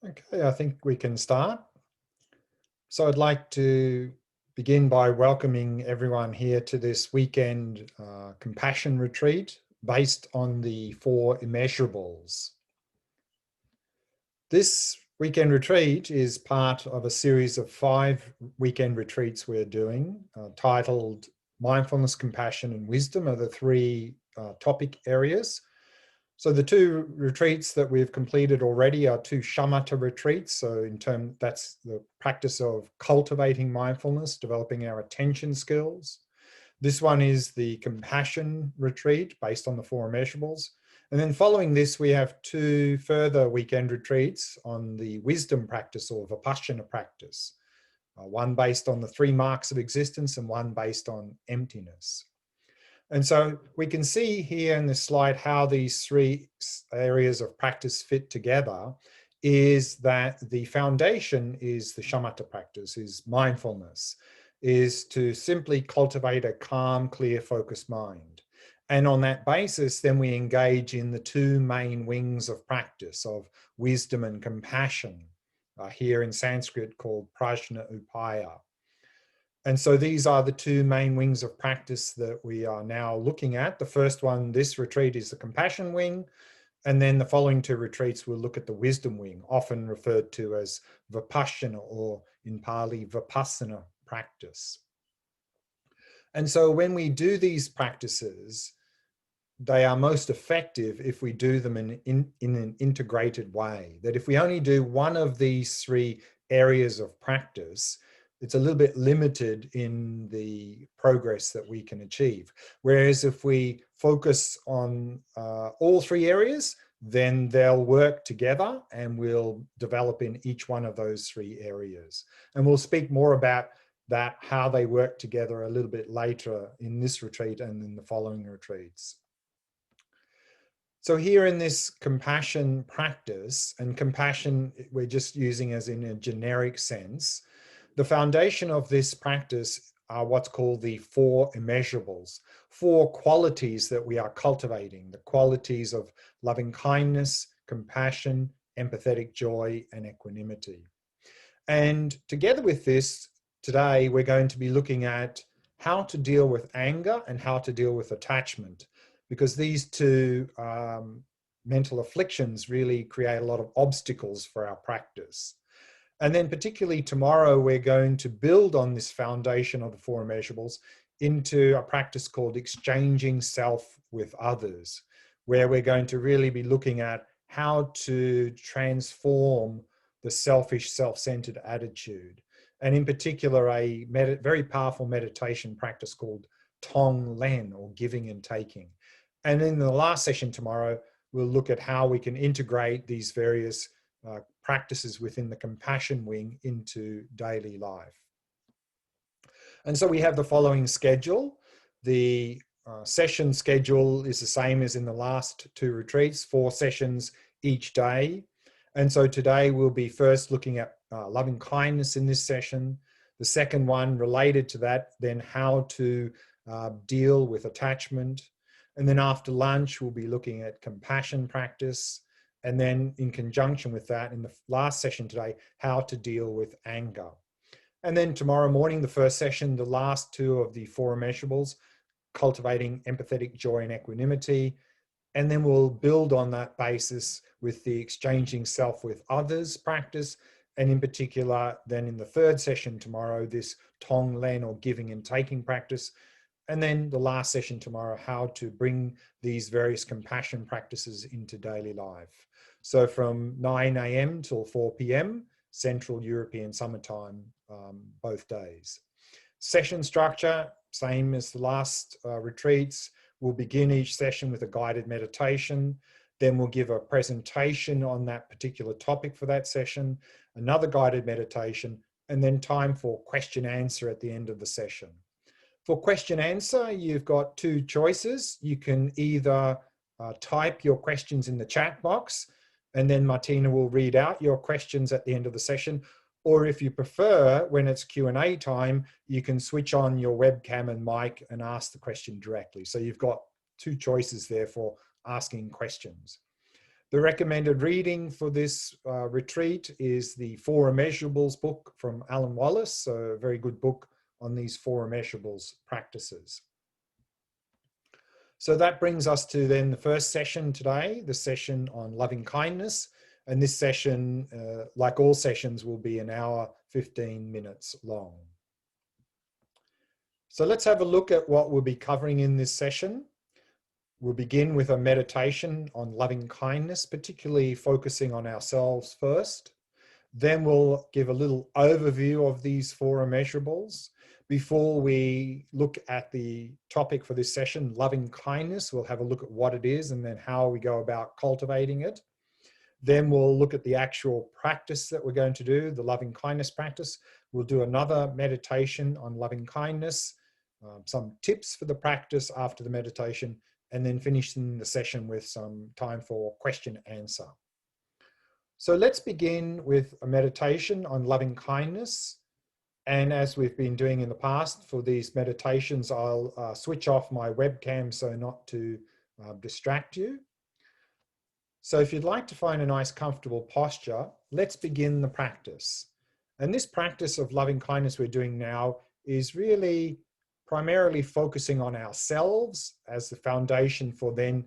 Okay, I think we can start. So I'd like to begin by welcoming everyone here to this weekend compassion retreat based on the 4 Immeasurables. This weekend retreat is part of a series of 5 weekend retreats we're doing titled Mindfulness, Compassion and Wisdom are the 3 topic areas. So the 2 retreats that we've completed already are 2 shamatha retreats. So that's the practice of cultivating mindfulness, developing our attention skills. This one is the compassion retreat based on the 4 Immeasurables. And then following this, we have 2 further weekend retreats on the wisdom practice or vipassana practice. One based on the 3 marks of existence and one based on emptiness. And so we can see here in this slide how these 3 areas of practice fit together is that the foundation is the shamatha practice, is mindfulness, is to simply cultivate a calm, clear, focused mind. And on that basis, then we engage in the 2 main wings of practice of wisdom and compassion, here in Sanskrit called prajna upaya. And so these are the 2 main wings of practice that we are now looking at. The first one, this retreat, is the compassion wing. And then the following 2 retreats will look at the wisdom wing, often referred to as vipassana or in Pali, vipassana practice. And so when we do these practices, they are most effective if we do them in an integrated way. That if we only do one of these 3 areas of practice, it's a little bit limited in the progress that we can achieve. Whereas if we focus on all 3 areas, then they'll work together and we'll develop in each one of those 3 areas. And we'll speak more about that, how they work together a little bit later in this retreat and in the following retreats. So here in this compassion practice, and compassion we're just using as in a generic sense, the foundation of this practice are what's called the 4 Immeasurables, 4 qualities that we are cultivating, the qualities of loving kindness, compassion, empathetic joy, and equanimity. And together with this, today we're going to be looking at how to deal with anger and how to deal with attachment, because these 2 mental afflictions really create a lot of obstacles for our practice. And then particularly tomorrow, we're going to build on this foundation of the 4 Immeasurables into a practice called exchanging self with others, where we're going to really be looking at how to transform the selfish, self-centered attitude. And in particular, a very powerful meditation practice called Tong Len, or giving and taking. And in the last session tomorrow, we'll look at how we can integrate these various practices within the compassion wing into daily life. And so we have the following schedule. The session schedule is the same as in the last 2 retreats, 4 sessions each day. And so today we'll be first looking at loving kindness in this session. The second one related to that, then how to deal with attachment. And then after lunch, we'll be looking at compassion practice. And then in conjunction with that, in the last session today, how to deal with anger. And then tomorrow morning, the first session, the last 2 of the 4 Immeasurables, cultivating empathetic joy and equanimity. And then we'll build on that basis with the exchanging self with others practice. And in particular, then in the 3rd session tomorrow, this Tong Len, or giving and taking practice. And then the last session tomorrow, how to bring these various compassion practices into daily life. So from 9 a.m. till 4 p.m. Central European summertime, both days. Session structure, same as the last retreats. We'll begin each session with a guided meditation. Then we'll give a presentation on that particular topic for that session, another guided meditation, and then time for question answer at the end of the session. For question answer, you've got 2 choices. You can either type your questions in the chat box, and then Martina will read out your questions at the end of the session. Or if you prefer, when it's Q&A time, you can switch on your webcam and mic and ask the question directly. So you've got 2 choices there for asking questions. The recommended reading for this retreat is the Four Immeasurables book from Alan Wallace, a very good book on these four immeasurables practices. So that brings us to then the first session today, the session on loving kindness. And this session, like all sessions, will be an hour, 15 minutes long. So let's have a look at what we'll be covering in this session. We'll begin with a meditation on loving kindness, particularly focusing on ourselves first. Then we'll give a little overview of these four immeasurables. Before we look at the topic for this session, loving kindness, we'll have a look at what it is and then how we go about cultivating it. Then we'll look at the actual practice that we're going to do, the loving kindness practice. We'll do another meditation on loving kindness, some tips for the practice after the meditation, and then finishing the session with some time for question answer. So let's begin with a meditation on loving kindness. And as we've been doing in the past for these meditations, I'll switch off my webcam so not to distract you. So if you'd like to find a nice comfortable posture, let's begin the practice. And this practice of loving kindness we're doing now is really primarily focusing on ourselves as the foundation for then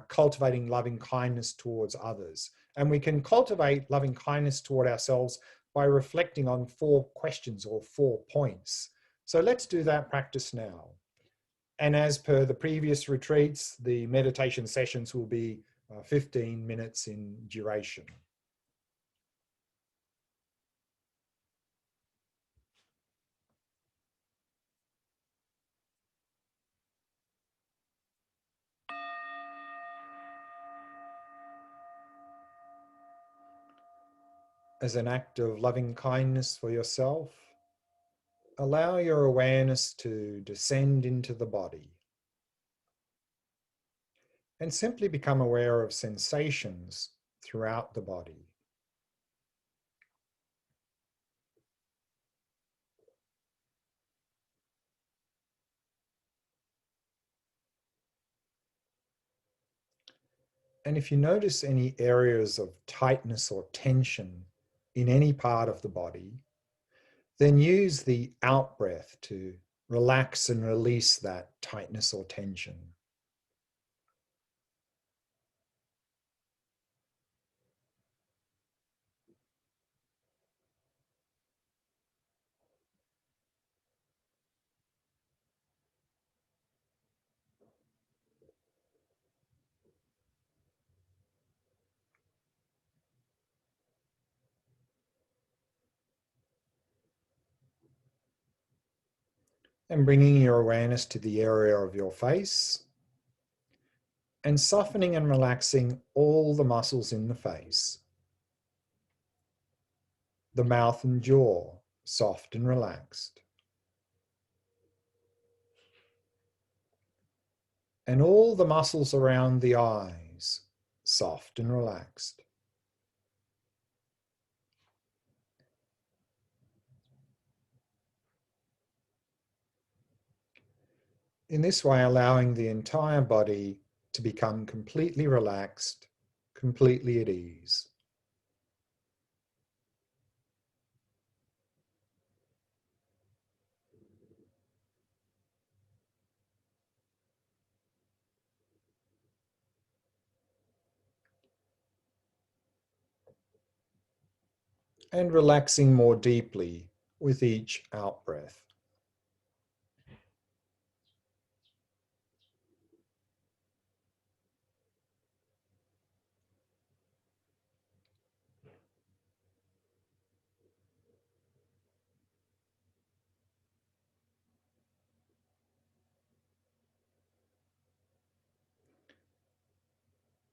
cultivating loving kindness towards others. And we can cultivate loving kindness toward ourselves by reflecting on 4 questions or 4 points. So let's do that practice now. And as per the previous retreats, the meditation sessions will be 15 minutes in duration. As an act of loving kindness for yourself, allow your awareness to descend into the body and simply become aware of sensations throughout the body. And if you notice any areas of tightness or tension in any part of the body, then use the out breath to relax and release that tightness or tension. And bringing your awareness to the area of your face and softening and relaxing all the muscles in the face. The mouth and jaw, soft and relaxed. And all the muscles around the eyes, soft and relaxed. In this way, allowing the entire body to become completely relaxed, completely at ease. And relaxing more deeply with each out-breath.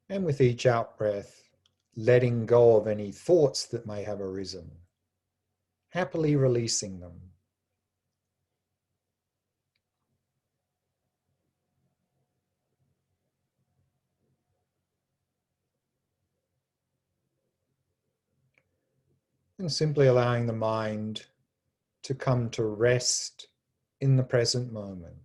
And with each out-breath, letting go of any thoughts that may have arisen, happily releasing them. And simply allowing the mind to come to rest in the present moment.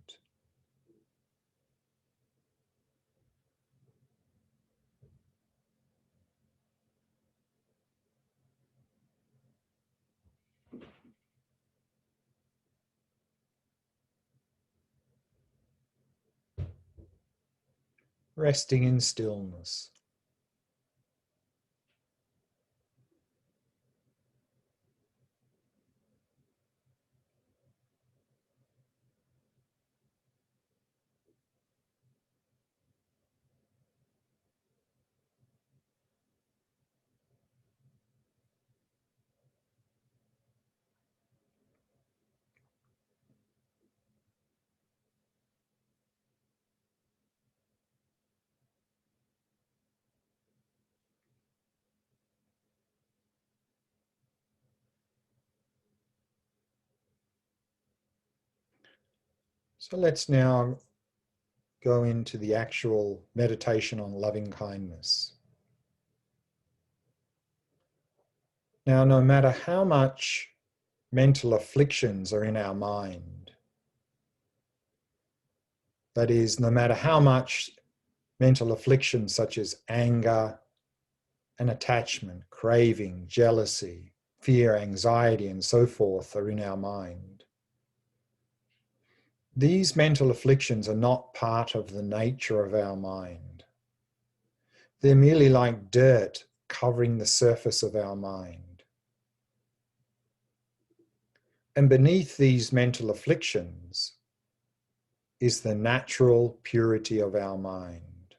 resting in stillness. So let's now go into the actual meditation on loving kindness. Now, no matter how much mental afflictions are in our mind, that is, no matter how much mental afflictions such as anger and attachment, craving, jealousy, fear, anxiety, and so forth are in our mind, these mental afflictions are not part of the nature of our mind. They're merely like dirt covering the surface of our mind. And beneath these mental afflictions is the natural purity of our mind.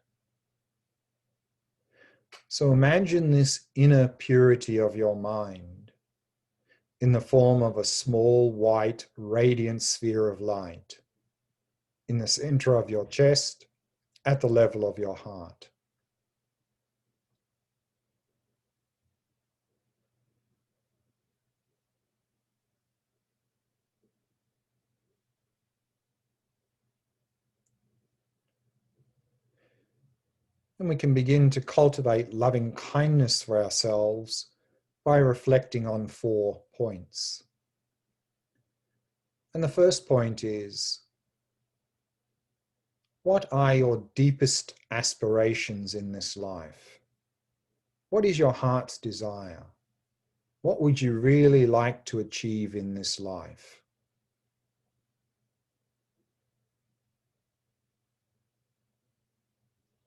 So imagine this inner purity of your mind in the form of a small, white, radiant sphere of light in the center of your chest at the level of your heart. And we can begin to cultivate loving kindness for ourselves by reflecting on 4 points. And the first point is, what are your deepest aspirations in this life? What is your heart's desire? What would you really like to achieve in this life?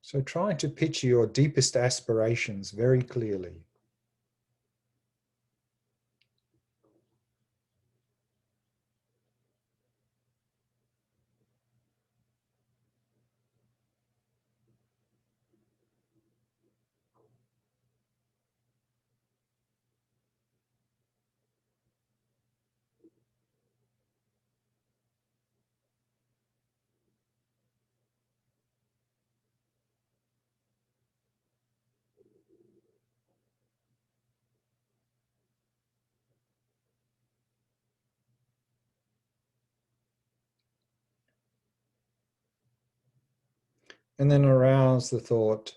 So try to picture your deepest aspirations very clearly. And then arouse the thought,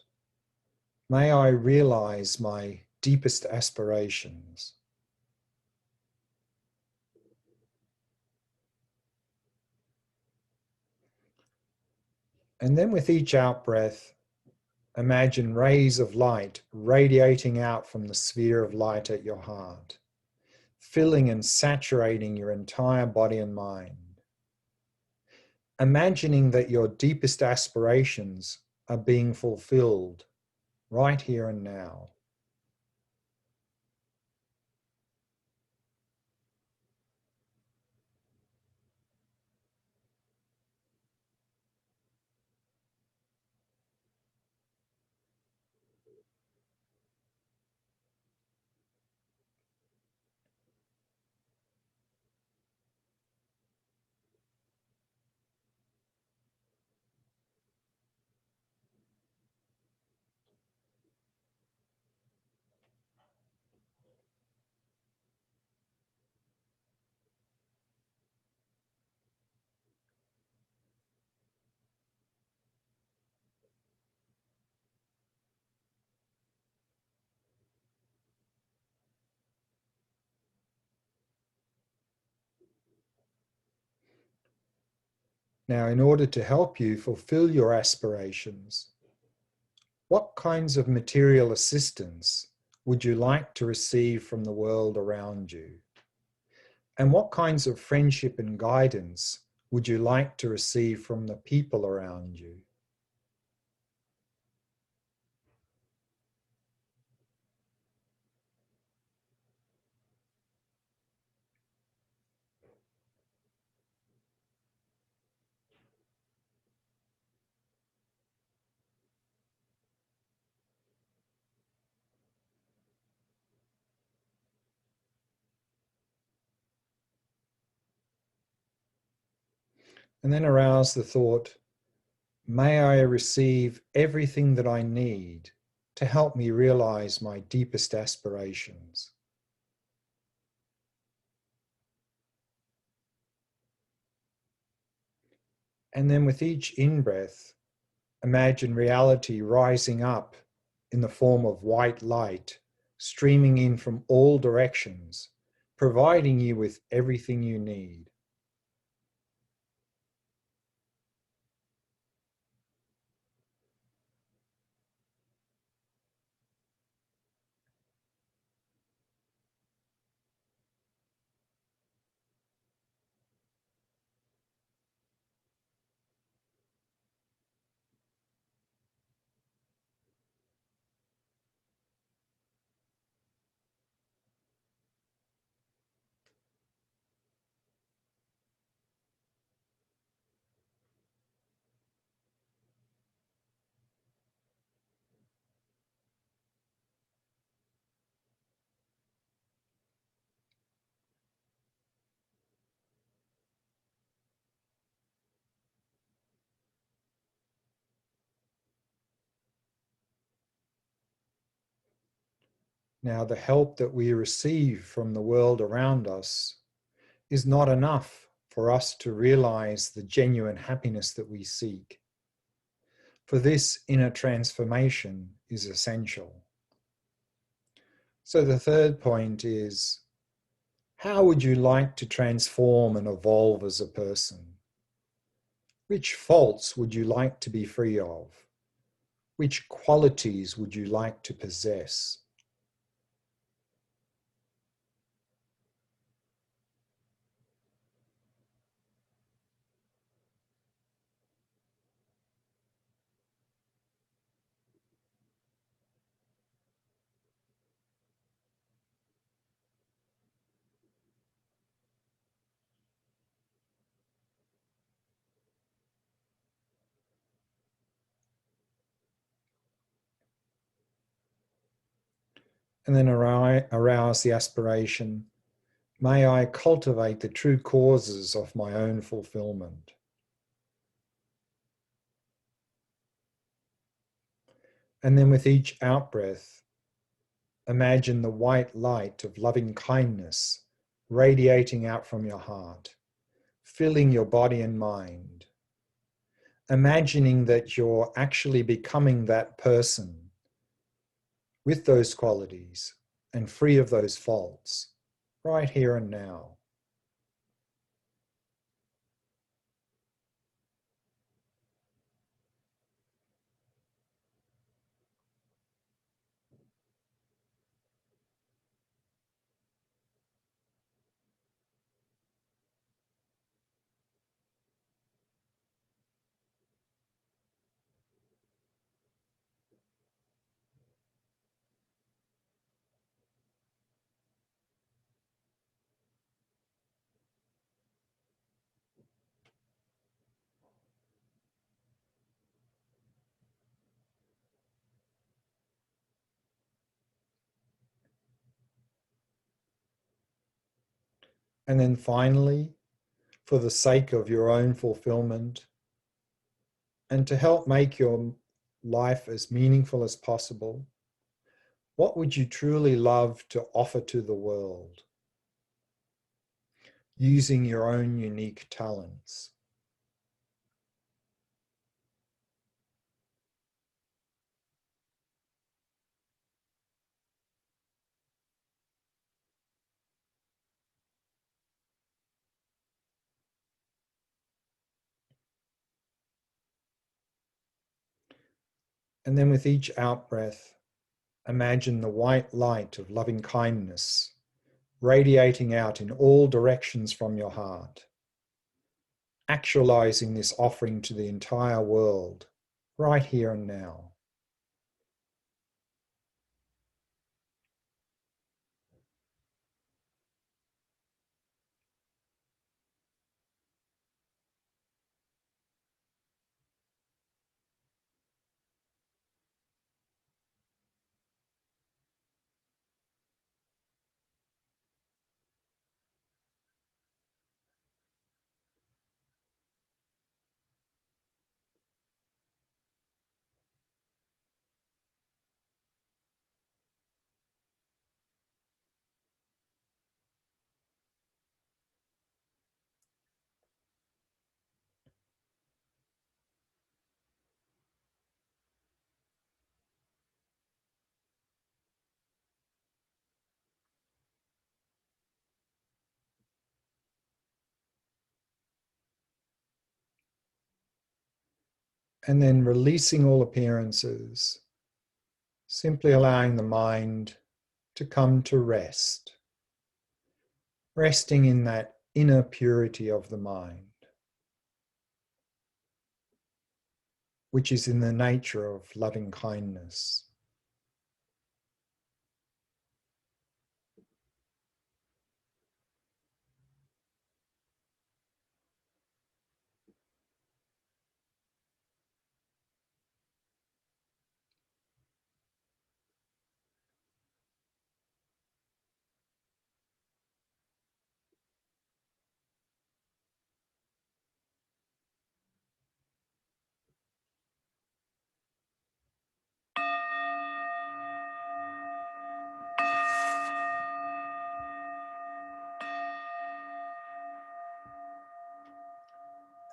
may I realize my deepest aspirations. And then with each out-breath, imagine rays of light radiating out from the sphere of light at your heart, filling and saturating your entire body and mind. Imagining that your deepest aspirations are being fulfilled right here and now. Now, in order to help you fulfill your aspirations, what kinds of material assistance would you like to receive from the world around you? And what kinds of friendship and guidance would you like to receive from the people around you? And then arouse the thought, may I receive everything that I need to help me realize my deepest aspirations. And then with each in-breath, imagine reality rising up in the form of white light, streaming in from all directions, providing you with everything you need. Now, the help that we receive from the world around us is not enough for us to realize the genuine happiness that we seek. For this, inner transformation is essential. So the third point is, how would you like to transform and evolve as a person? Which faults would you like to be free of? Which qualities would you like to possess? And then arouse the aspiration, may I cultivate the true causes of my own fulfillment. And then with each outbreath, imagine the white light of loving kindness radiating out from your heart, filling your body and mind, imagining that you're actually becoming that person with those qualities and free of those faults right here and now. And then finally, for the sake of your own fulfillment and to help make your life as meaningful as possible, what would you truly love to offer to the world using your own unique talents? And then with each outbreath, imagine the white light of loving kindness radiating out in all directions from your heart, actualizing this offering to the entire world right here and now. And then releasing all appearances, simply allowing the mind to come to rest, resting in that inner purity of the mind, which is in the nature of loving kindness.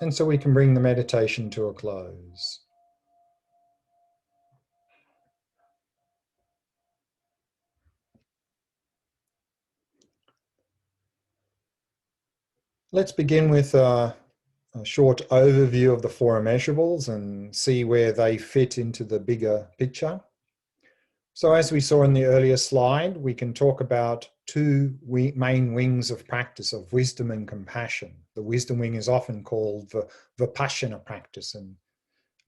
And so we can bring the meditation to a close. Let's begin with a short overview of the four immeasurables and see where they fit into the bigger picture. So as we saw in the earlier slide, we can talk about two main wings of practice, of wisdom and compassion. The wisdom wing is often called the Vipassana practice.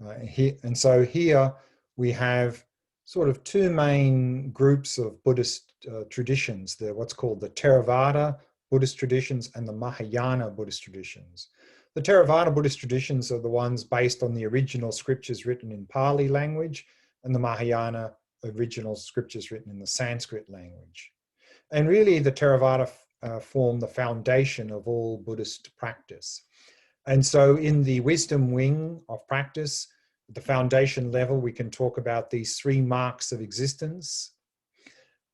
And so here we have sort of two main groups of Buddhist traditions. What's called the Theravada Buddhist traditions and the Mahayana Buddhist traditions. The Theravada Buddhist traditions are the ones based on the original scriptures written in Pali language, and the Mahayana original scriptures written in the Sanskrit language. And really the Theravada form the foundation of all Buddhist practice. And so in the wisdom wing of practice, at the foundation level, we can talk about these three marks of existence.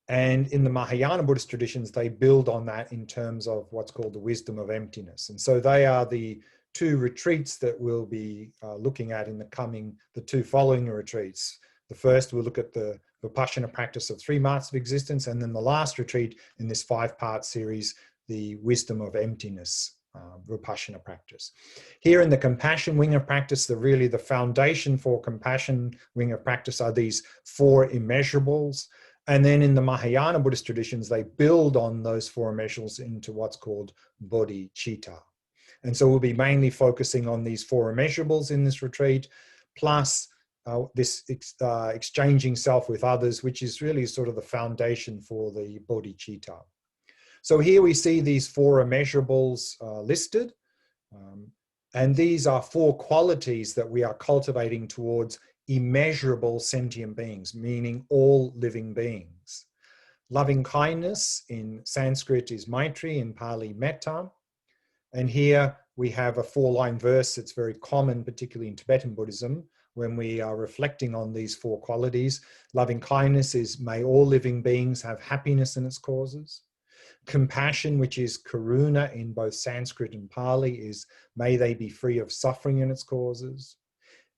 And in the Mahayana Buddhist traditions, they build on that in terms of what's called the wisdom of emptiness. And so they are the two retreats that we'll be looking at in the two following retreats. The first, we'll look at the Vipassana practice of three marks of existence, and then the last retreat in this 5-part series, the wisdom of emptiness, Vipassana practice. Here in the compassion wing of practice, the foundation for compassion wing of practice are these four immeasurables. And then in the Mahayana Buddhist traditions, they build on those four immeasurables into what's called bodhicitta. And so we'll be mainly focusing on these four immeasurables in this retreat, plus this exchanging self with others, which is really sort of the foundation for the bodhicitta. So here we see these four immeasurables listed. And these are four qualities that we are cultivating towards immeasurable sentient beings, meaning all living beings. Loving kindness in Sanskrit is Maitri, in Pali Metta. And here we have a 4-line verse that's very common, particularly in Tibetan Buddhism, when we are reflecting on these four qualities. Loving kindness is, may all living beings have happiness in its causes. Compassion, which is karuna in both Sanskrit and Pali, is, may they be free of suffering in its causes.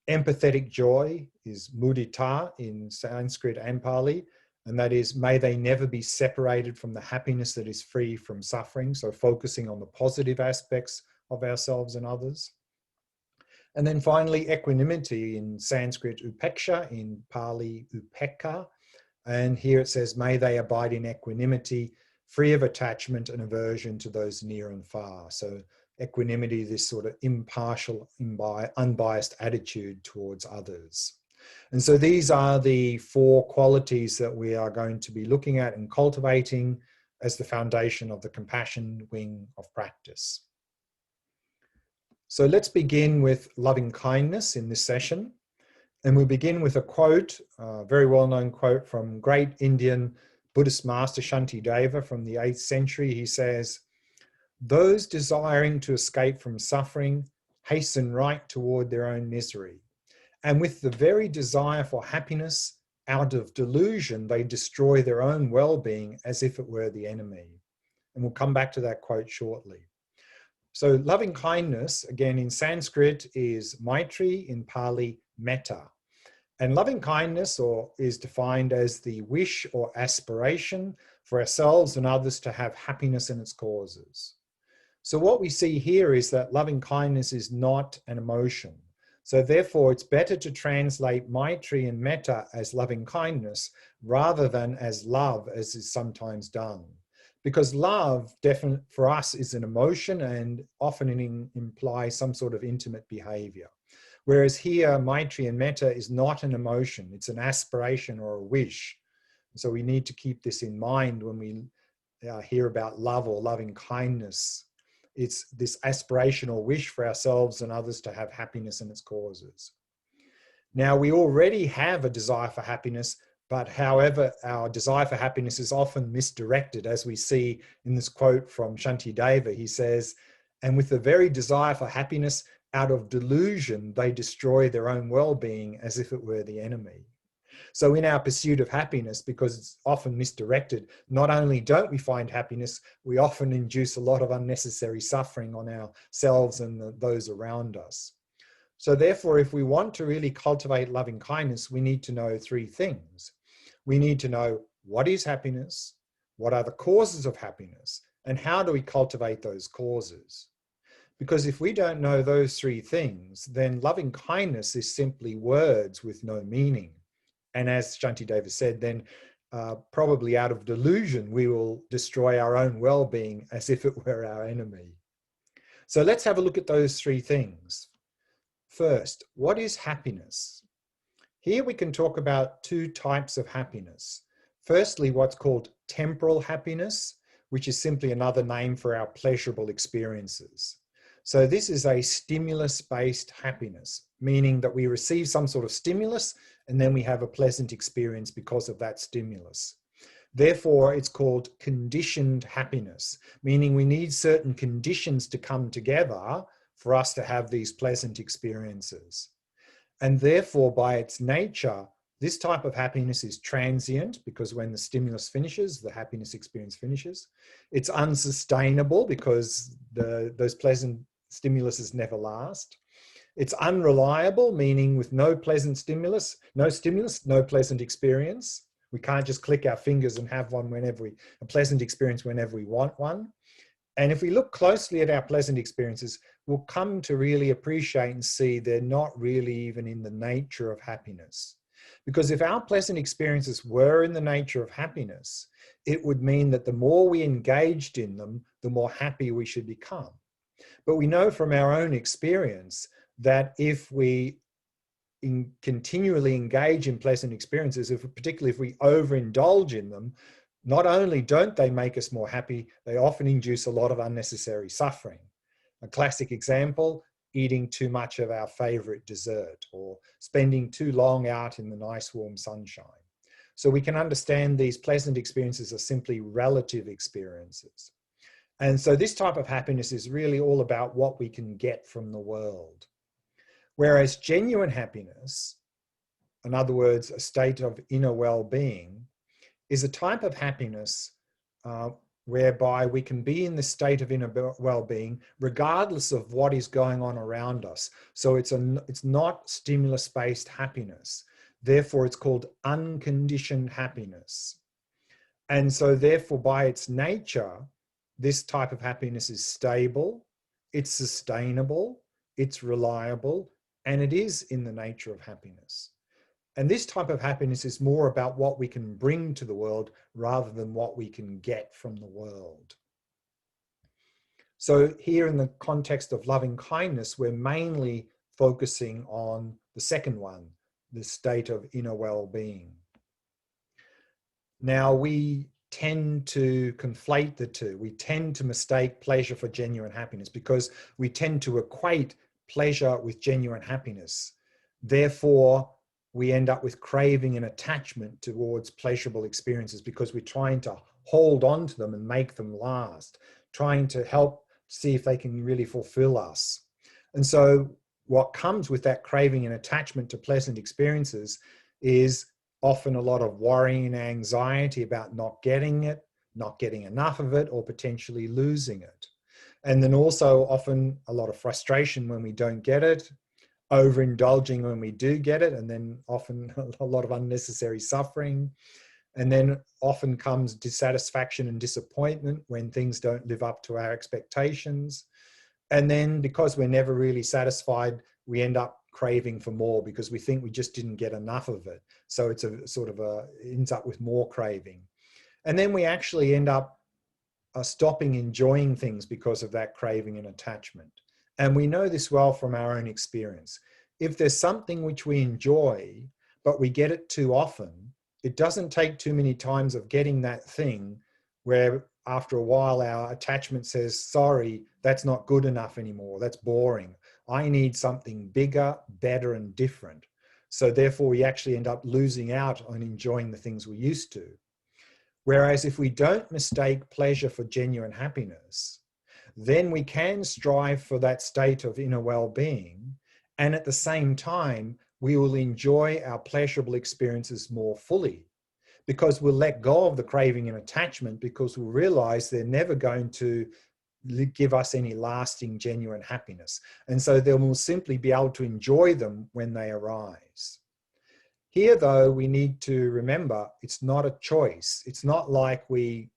Empathetic joy is mudita in Sanskrit and Pali, and that is, may they never be separated from the happiness that is free from suffering. So focusing on the positive aspects of ourselves and others. And then finally, equanimity in Sanskrit, upeksha, in Pali, upekkha. And here it says, may they abide in equanimity, free of attachment and aversion to those near and far. So equanimity, this sort of impartial, unbiased attitude towards others. And so these are the four qualities that we are going to be looking at and cultivating as the foundation of the compassion wing of practice. So let's begin with loving kindness in this session. And we'll begin with a quote, a very well-known quote from great Indian Buddhist master Shantideva from the 8th century. He says, "Those desiring to escape from suffering hasten right toward their own misery. And with the very desire for happiness, out of delusion, they destroy their own well-being as if it were the enemy." And we'll come back to that quote shortly. So loving kindness, again in Sanskrit, is Maitri, in Pali, Metta. And loving kindness is defined as the wish or aspiration for ourselves and others to have happiness in its causes. So what we see here is that loving kindness is not an emotion. So therefore, it's better to translate Maitri and Metta as loving kindness rather than as love, as is sometimes done. Because love, definitely for us, is an emotion and often implies some sort of intimate behavior. Whereas here, Maitri and Metta is not an emotion, it's an aspiration or a wish. So we need to keep this in mind when we hear about love or loving kindness. It's this aspirational wish for ourselves and others to have happiness and its causes. Now, we already have a desire for happiness, but however, our desire for happiness is often misdirected, as we see in this quote from Shantideva. He says, and with the very desire for happiness, out of delusion, they destroy their own well-being as if it were the enemy. So in our pursuit of happiness, because it's often misdirected, not only don't we find happiness, we often induce a lot of unnecessary suffering on ourselves and those around us. So therefore, if we want to really cultivate loving kindness, we need to know three things. We need to know what is happiness, what are the causes of happiness, and how do we cultivate those causes? Because if we don't know those three things, then loving kindness is simply words with no meaning. And as Shantideva said, then probably out of delusion, we will destroy our own well-being as if it were our enemy. So let's have a look at those three things. First, what is happiness? Here we can talk about two types of happiness. Firstly, what's called temporal happiness, which is simply another name for our pleasurable experiences. So this is a stimulus-based happiness, meaning that we receive some sort of stimulus and then we have a pleasant experience because of that stimulus. Therefore, it's called conditioned happiness, meaning we need certain conditions to come together for us to have these pleasant experiences. And therefore, by its nature, this type of happiness is transient because when the stimulus finishes, the happiness experience finishes. It's unsustainable because those pleasant stimuluses never last. It's unreliable, meaning with no pleasant stimulus, no pleasant experience. We can't just click our fingers and have a pleasant experience whenever we want one. And if we look closely at our pleasant experiences, we'll come to really appreciate and see they're not really even in the nature of happiness. Because if our pleasant experiences were in the nature of happiness, it would mean that the more we engaged in them, the more happy we should become. But we know from our own experience that if we continually engage in pleasant experiences, particularly if we overindulge in them, not only don't they make us more happy, they often induce a lot of unnecessary suffering. A classic example, eating too much of our favorite dessert or spending too long out in the nice warm sunshine. So we can understand these pleasant experiences are simply relative experiences. And so this type of happiness is really all about what we can get from the world. Whereas genuine happiness, in other words, a state of inner well-being, is a type of happiness whereby we can be in the state of inner well-being regardless of what is going on around us. So it's not stimulus-based happiness. Therefore, it's called unconditioned happiness. And so therefore, by its nature, this type of happiness is stable, it's sustainable, it's reliable, and it is in the nature of happiness. And this type of happiness is more about what we can bring to the world rather than what we can get from the world. So here in the context of loving kindness, we're mainly focusing on the second one, the state of inner well-being. Now, we tend to conflate the two. We tend to mistake pleasure for genuine happiness because we tend to equate pleasure with genuine happiness. Therefore, we end up with craving and attachment towards pleasurable experiences because we're trying to hold on to them and make them last, trying to help see if they can really fulfill us. And so what comes with that craving and attachment to pleasant experiences is often a lot of worrying and anxiety about not getting it, not getting enough of it, or potentially losing it. And then also often a lot of frustration when we don't get it, overindulging when we do get it, and then often a lot of unnecessary suffering. And then often comes dissatisfaction and disappointment when things don't live up to our expectations. And then because we're never really satisfied, we end up craving for more because we think we just didn't get enough of it. So it's a sort of ends up with more craving. And then we actually end up stopping enjoying things because of that craving and attachment. And we know this well from our own experience. If there's something which we enjoy, but we get it too often, it doesn't take too many times of getting that thing where after a while our attachment says, sorry, that's not good enough anymore. That's boring. I need something bigger, better, and different. So therefore we actually end up losing out on enjoying the things we used to. Whereas if we don't mistake pleasure for genuine happiness, then we can strive for that state of inner well-being. And at the same time, we will enjoy our pleasurable experiences more fully because we'll let go of the craving and attachment because we'll realize they're never going to give us any lasting, genuine happiness. And so then we'll simply be able to enjoy them when they arise. Here, though, we need to remember it's not a choice. It's not like we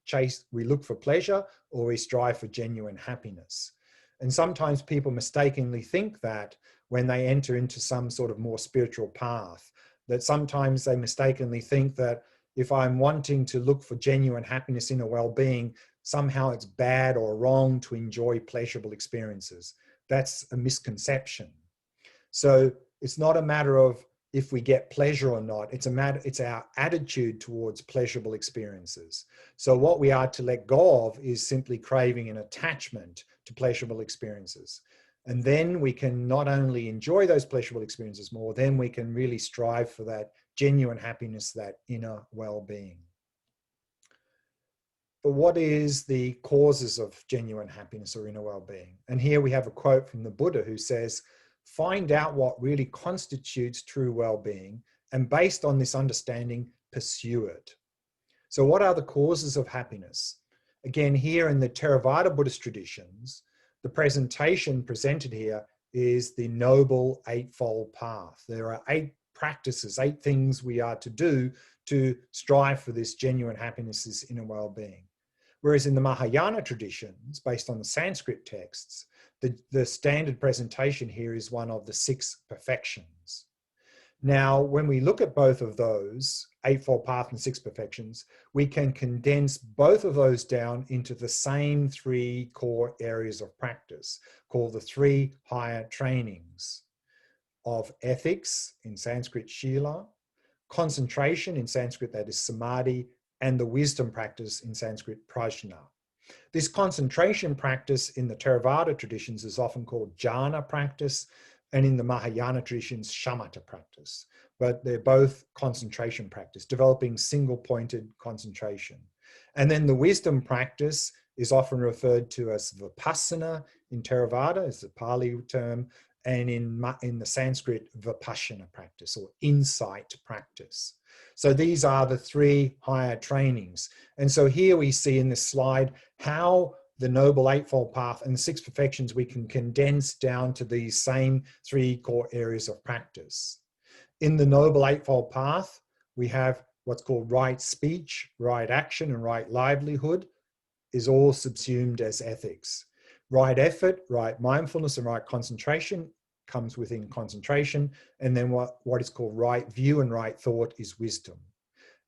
look for pleasure or we strive for genuine happiness. And sometimes people mistakenly think that when they enter into some sort of more spiritual path, that sometimes they mistakenly think that if I'm wanting to look for genuine happiness, inner well-being, somehow it's bad or wrong to enjoy pleasurable experiences. That's a misconception. So it's not a matter of if we get pleasure or not, it's our attitude towards pleasurable experiences. So what we are to let go of is simply craving and attachment to pleasurable experiences. And then we can not only enjoy those pleasurable experiences more, then we can really strive for that genuine happiness, that inner well-being. But what is the causes of genuine happiness or inner well-being? And here we have a quote from the Buddha who says, find out what really constitutes true well-being, and based on this understanding, pursue it. So what are the causes of happiness? Again, here in the Theravada Buddhist traditions, the presentation presented here is the Noble Eightfold Path. There are 8 practices, 8 things we are to do to strive for this genuine happiness, this inner well-being. Whereas in the Mahayana traditions, based on the Sanskrit texts, the standard presentation here is one of the 6 perfections. Now, when we look at both of those, Eightfold Path and 6 perfections, we can condense both of those down into the same 3 core areas of practice, called the 3 higher trainings of ethics, in Sanskrit Shila, concentration, in Sanskrit that is Samadhi, and the wisdom practice, in Sanskrit Prajna. This concentration practice in the Theravada traditions is often called jhana practice, and in the Mahayana traditions, shamatha practice. But they're both concentration practice, developing single-pointed concentration. And then the wisdom practice is often referred to as vipassana in Theravada, is the Pali term, and in the Sanskrit, vipassana practice or insight practice. So these are the 3 higher trainings. And so here we see in this slide how the Noble Eightfold Path and the 6 perfections we can condense down to these same 3 core areas of practice. In the Noble Eightfold Path, we have what's called right speech, right action, and right livelihood is all subsumed as ethics. Right effort, right mindfulness, and right concentration comes within concentration. And then what is called right view and right thought is wisdom.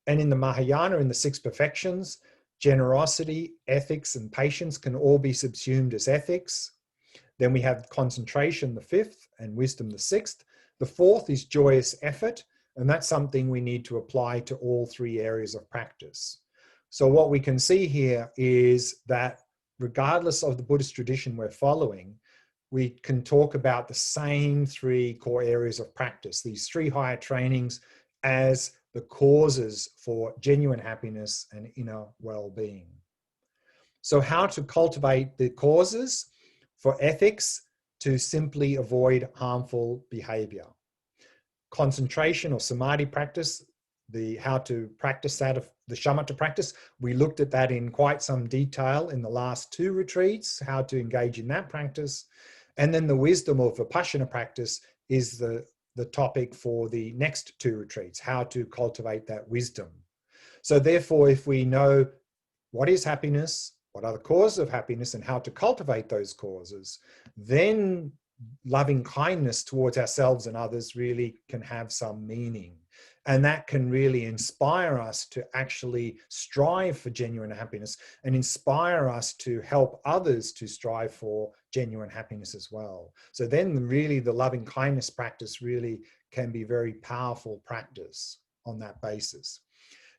And in the Mahayana, in the 6 perfections, generosity, ethics, and patience can all be subsumed as ethics. Then we have concentration, the 5th, and wisdom, the 6th. The 4th is joyous effort, and that's something we need to apply to all 3 areas of practice. So what we can see here is that regardless of the Buddhist tradition we're following, we can talk about the same 3 core areas of practice, these 3 higher trainings, as the causes for genuine happiness and inner well-being. So how to cultivate the causes? For ethics, to simply avoid harmful behavior. Concentration or samadhi practice, how to practice that of the shamatha practice, we looked at that in quite some detail in the last 2 retreats, how to engage in that practice. And then the wisdom of vipassana practice is the topic for the next 2 retreats, how to cultivate that wisdom. So therefore, if we know what is happiness, what are the causes of happiness, and how to cultivate those causes, then loving kindness towards ourselves and others really can have some meaning. And that can really inspire us to actually strive for genuine happiness and inspire us to help others to strive for genuine happiness as well. So then really the loving kindness practice really can be very powerful practice on that basis.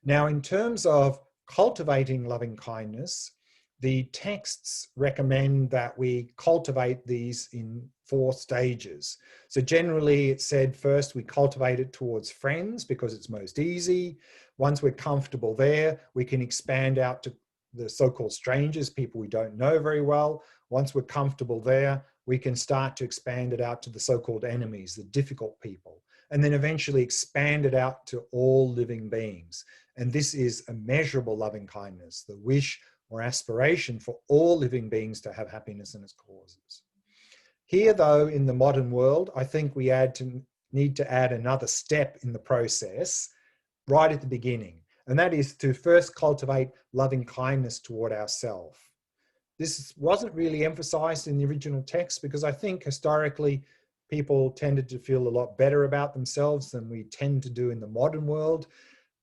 Now, in terms of cultivating loving kindness, the texts recommend that we cultivate these in 4 stages. So generally it said first we cultivate it towards friends because it's most easy. Once we're comfortable there, we can expand out to the so-called strangers, people we don't know very well. Once we're comfortable there, we can start to expand it out to the so-called enemies, the difficult people, and then eventually expand it out to all living beings. And this is immeasurable loving kindness, the wish or aspiration for all living beings to have happiness in its causes. Here, though, in the modern world, I think we need to add another step in the process right at the beginning, and that is to first cultivate loving kindness toward ourselves. This wasn't really emphasized in the original text because I think historically people tended to feel a lot better about themselves than we tend to do in the modern world.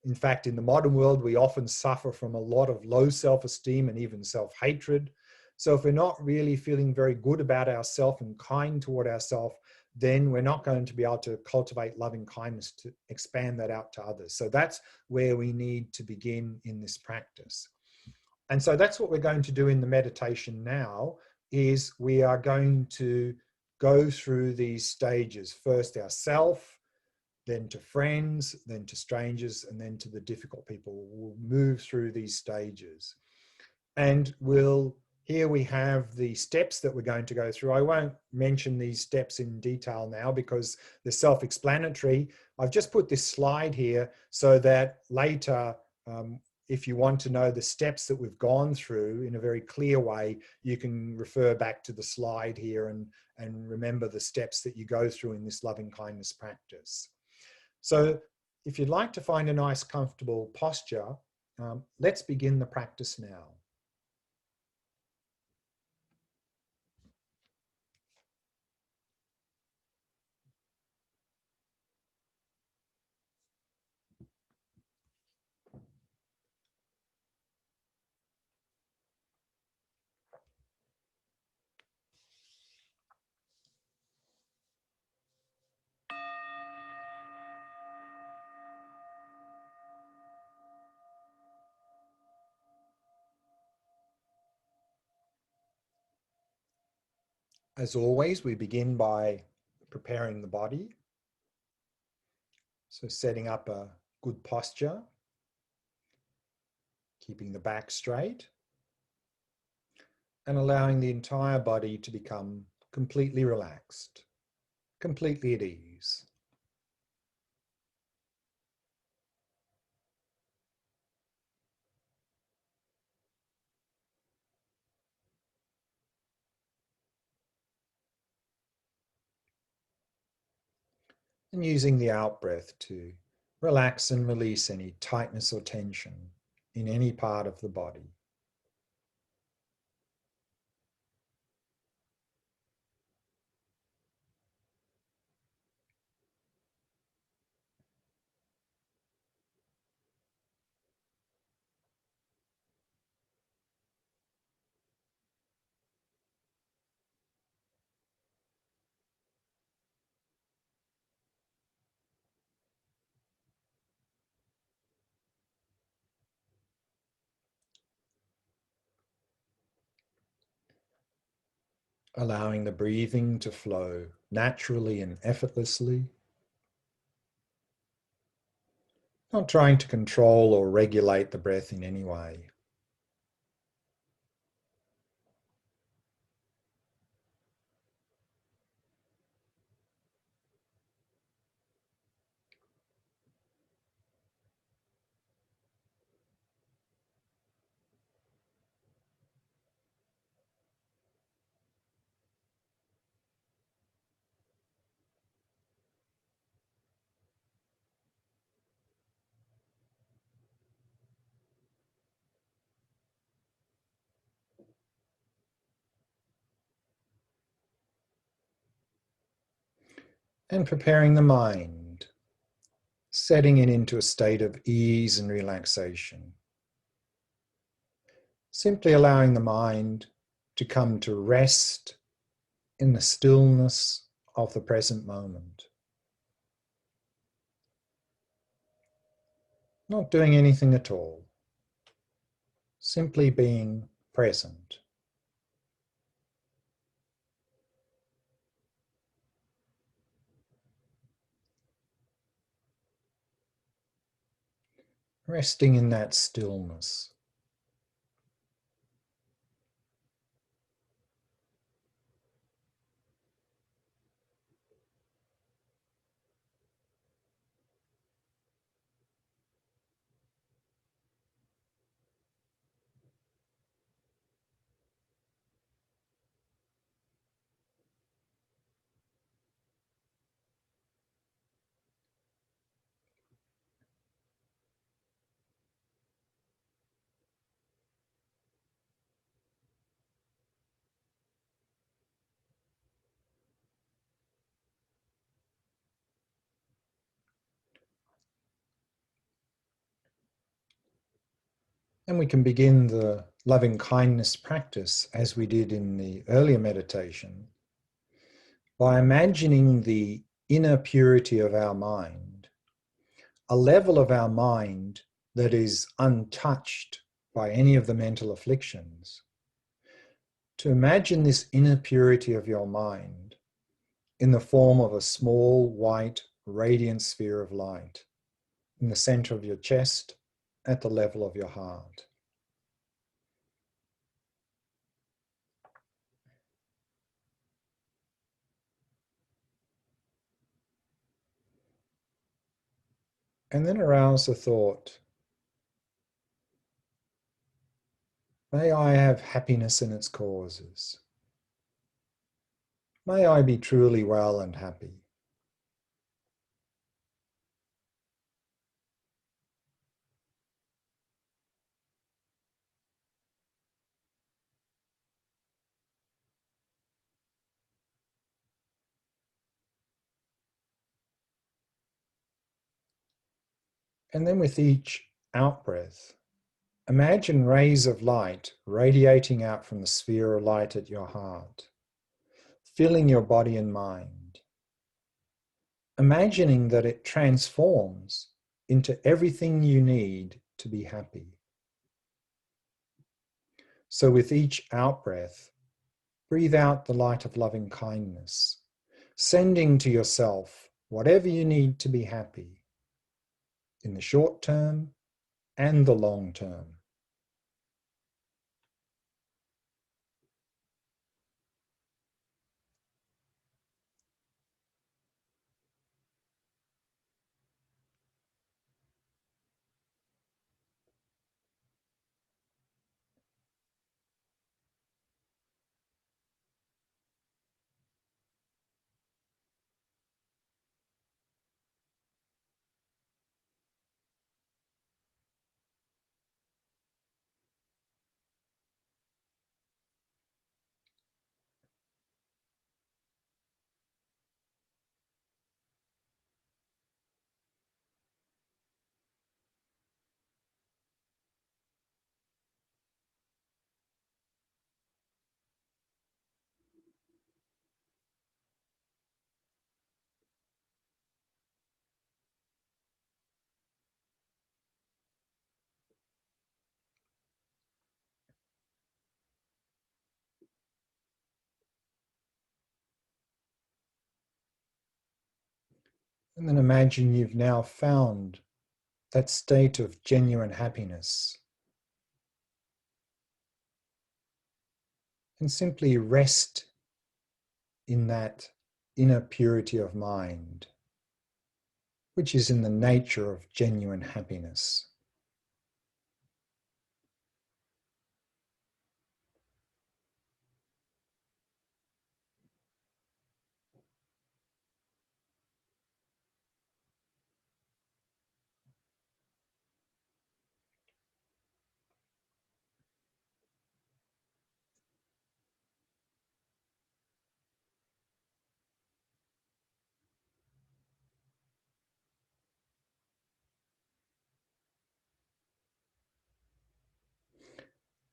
In fact, in the modern world, we often suffer from a lot of low self-esteem and even self-hatred. So if we're not really feeling very good about ourselves and kind toward ourselves, then we're not going to be able to cultivate loving kindness to expand that out to others. So that's where we need to begin in this practice. And so that's what we're going to do in the meditation now, is we are going to go through these stages, first ourself, then to friends, then to strangers, and then to the difficult people. We'll move through these stages. And here we have the steps that we're going to go through. I won't mention these steps in detail now because they're self-explanatory. I've just put this slide here so that later, if you want to know the steps that we've gone through in a very clear way, you can refer back to the slide here and remember the steps that you go through in this loving kindness practice. So if you'd like to find a nice, comfortable posture, let's begin the practice now. As always, we begin by preparing the body. So setting up a good posture, keeping the back straight, and allowing the entire body to become completely relaxed, completely at ease. And using the out breath to relax and release any tightness or tension in any part of the body. Allowing the breathing to flow naturally and effortlessly. Not trying to control or regulate the breath in any way. and preparing the mind, setting it into a state of ease and relaxation. Simply allowing the mind to come to rest in the stillness of the present moment. Not doing anything at all, simply being present. Resting in that stillness. And we can begin the loving kindness practice as we did in the earlier meditation by imagining the inner purity of our mind, a level of our mind that is untouched by any of the mental afflictions. To imagine this inner purity of your mind in the form of a small, white, radiant sphere of light in the center of your chest at the level of your heart. And then arouse the thought, may I have happiness in its causes. May I be truly well and happy. And then with each out-breath, imagine rays of light radiating out from the sphere of light at your heart, filling your body and mind, imagining that it transforms into everything you need to be happy. So with each out-breath, breathe out the light of loving kindness, sending to yourself whatever you need to be happy in the short term and the long term. And then imagine you've now found that state of genuine happiness and simply rest in that inner purity of mind, which is in the nature of genuine happiness.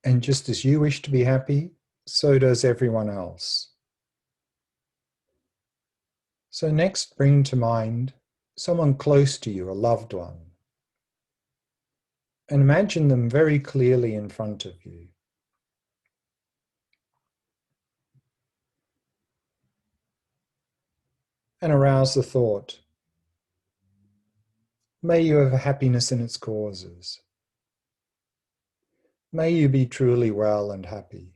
And just as you wish to be happy, so does everyone else. So next, bring to mind someone close to you, a loved one, and imagine them very clearly in front of you. And arouse the thought, may you have happiness in its causes. May you be truly well and happy.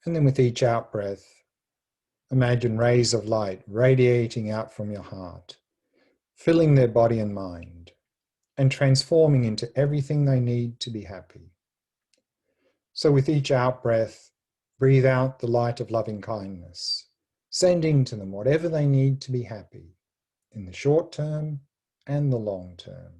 And then with each out breath, imagine rays of light radiating out from your heart, filling their body and mind, and transforming into everything they need to be happy. So with each out breath, breathe out the light of loving kindness, sending to them whatever they need to be happy in the short term and the long term.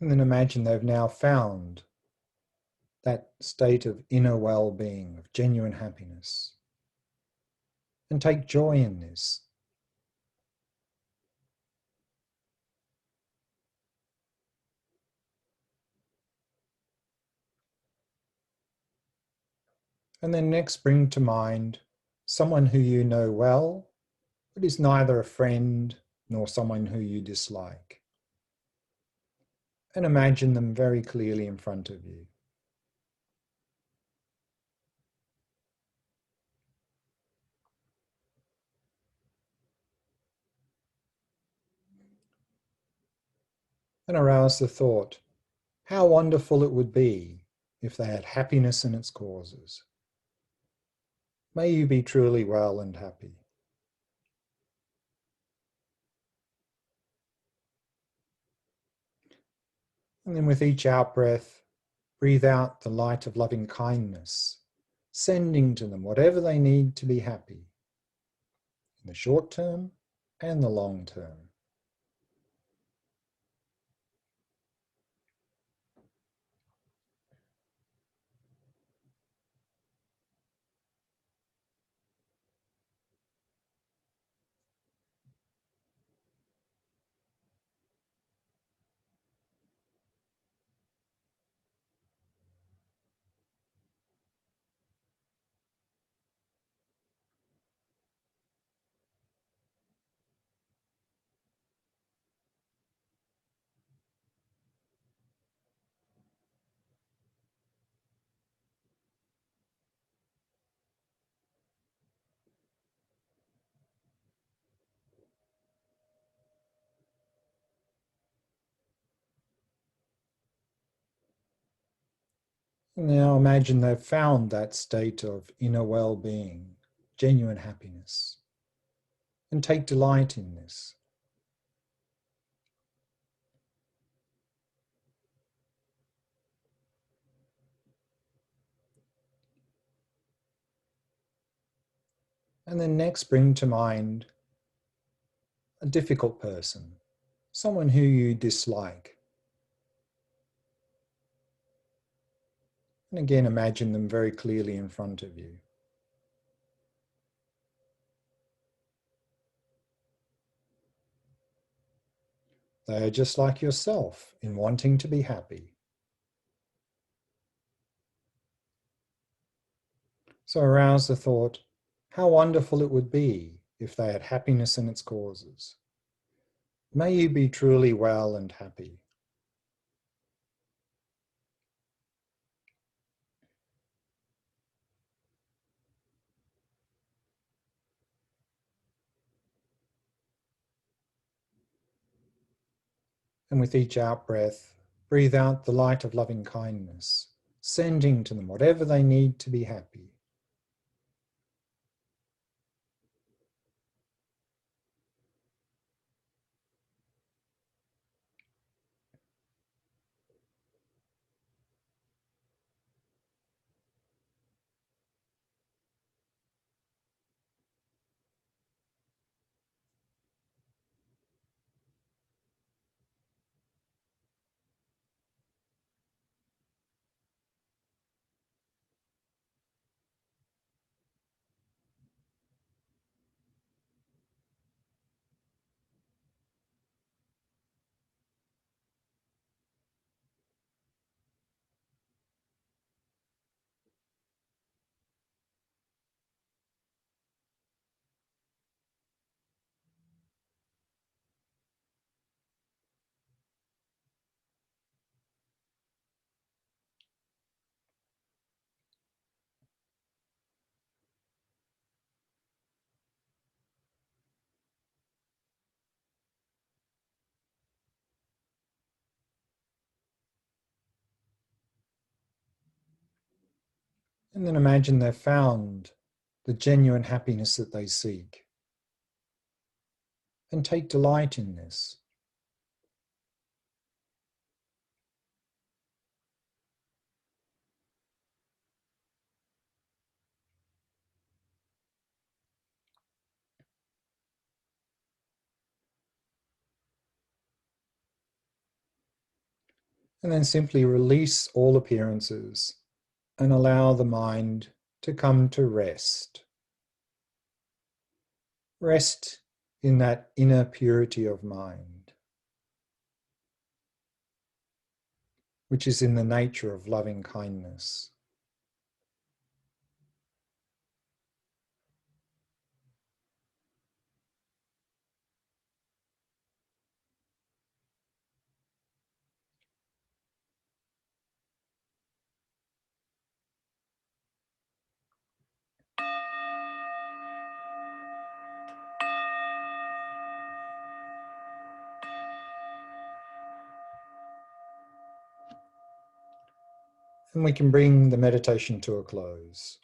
And then imagine they've now found that state of inner well-being, of genuine happiness. And take joy in this. And then next bring to mind someone who you know well, but is neither a friend nor someone who you dislike. And imagine them very clearly in front of you. And arouse the thought, how wonderful it would be if they had happiness in its causes. May you be truly well and happy. And then with each out breath, breathe out the light of loving kindness, sending to them whatever they need to be happy in the short term and the long term. And now imagine they've found that state of inner well-being, genuine happiness, and take delight in this. And then next bring to mind a difficult person, someone who you dislike. And again, imagine them very clearly in front of you. They are just like yourself in wanting to be happy. So arouse the thought, how wonderful it would be if they had happiness in its causes. May you be truly well and happy. And with each out breath, breathe out the light of loving kindness, sending to them whatever they need to be happy. And then imagine they've found the genuine happiness that they seek. And take delight in this. And then simply release all appearances and allow the mind to come to rest. Rest in that inner purity of mind, which is in the nature of loving kindness. And we can bring the meditation to a close.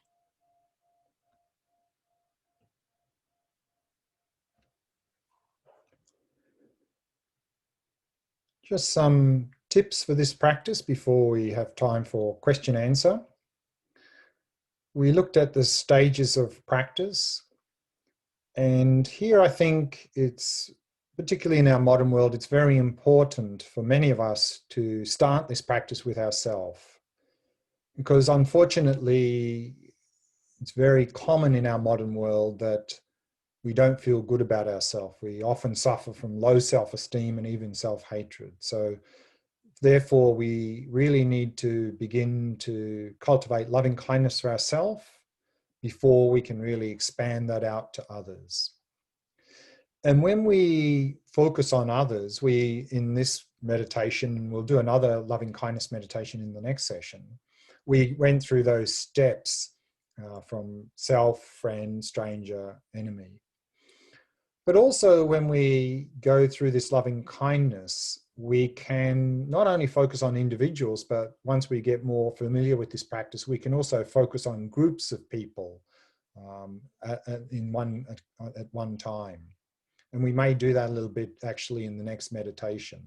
Just some tips for this practice before we have time for question answer. We looked at the stages of practice. And here I think it's, particularly in our modern world, it's very important for many of us to start this practice with ourselves. Because unfortunately, it's very common in our modern world that we don't feel good about ourselves. We often suffer from low self-esteem and even self-hatred. So therefore, we really need to begin to cultivate loving kindness for ourselves before we can really expand that out to others. And when we focus on others, we, in this meditation, we'll do another loving kindness meditation in the next session. We went through those steps from self, friend, stranger, enemy. But also when we go through this loving kindness, we can not only focus on individuals, but once we get more familiar with this practice, we can also focus on groups of people at one time. And we may do that a little bit actually in the next meditation.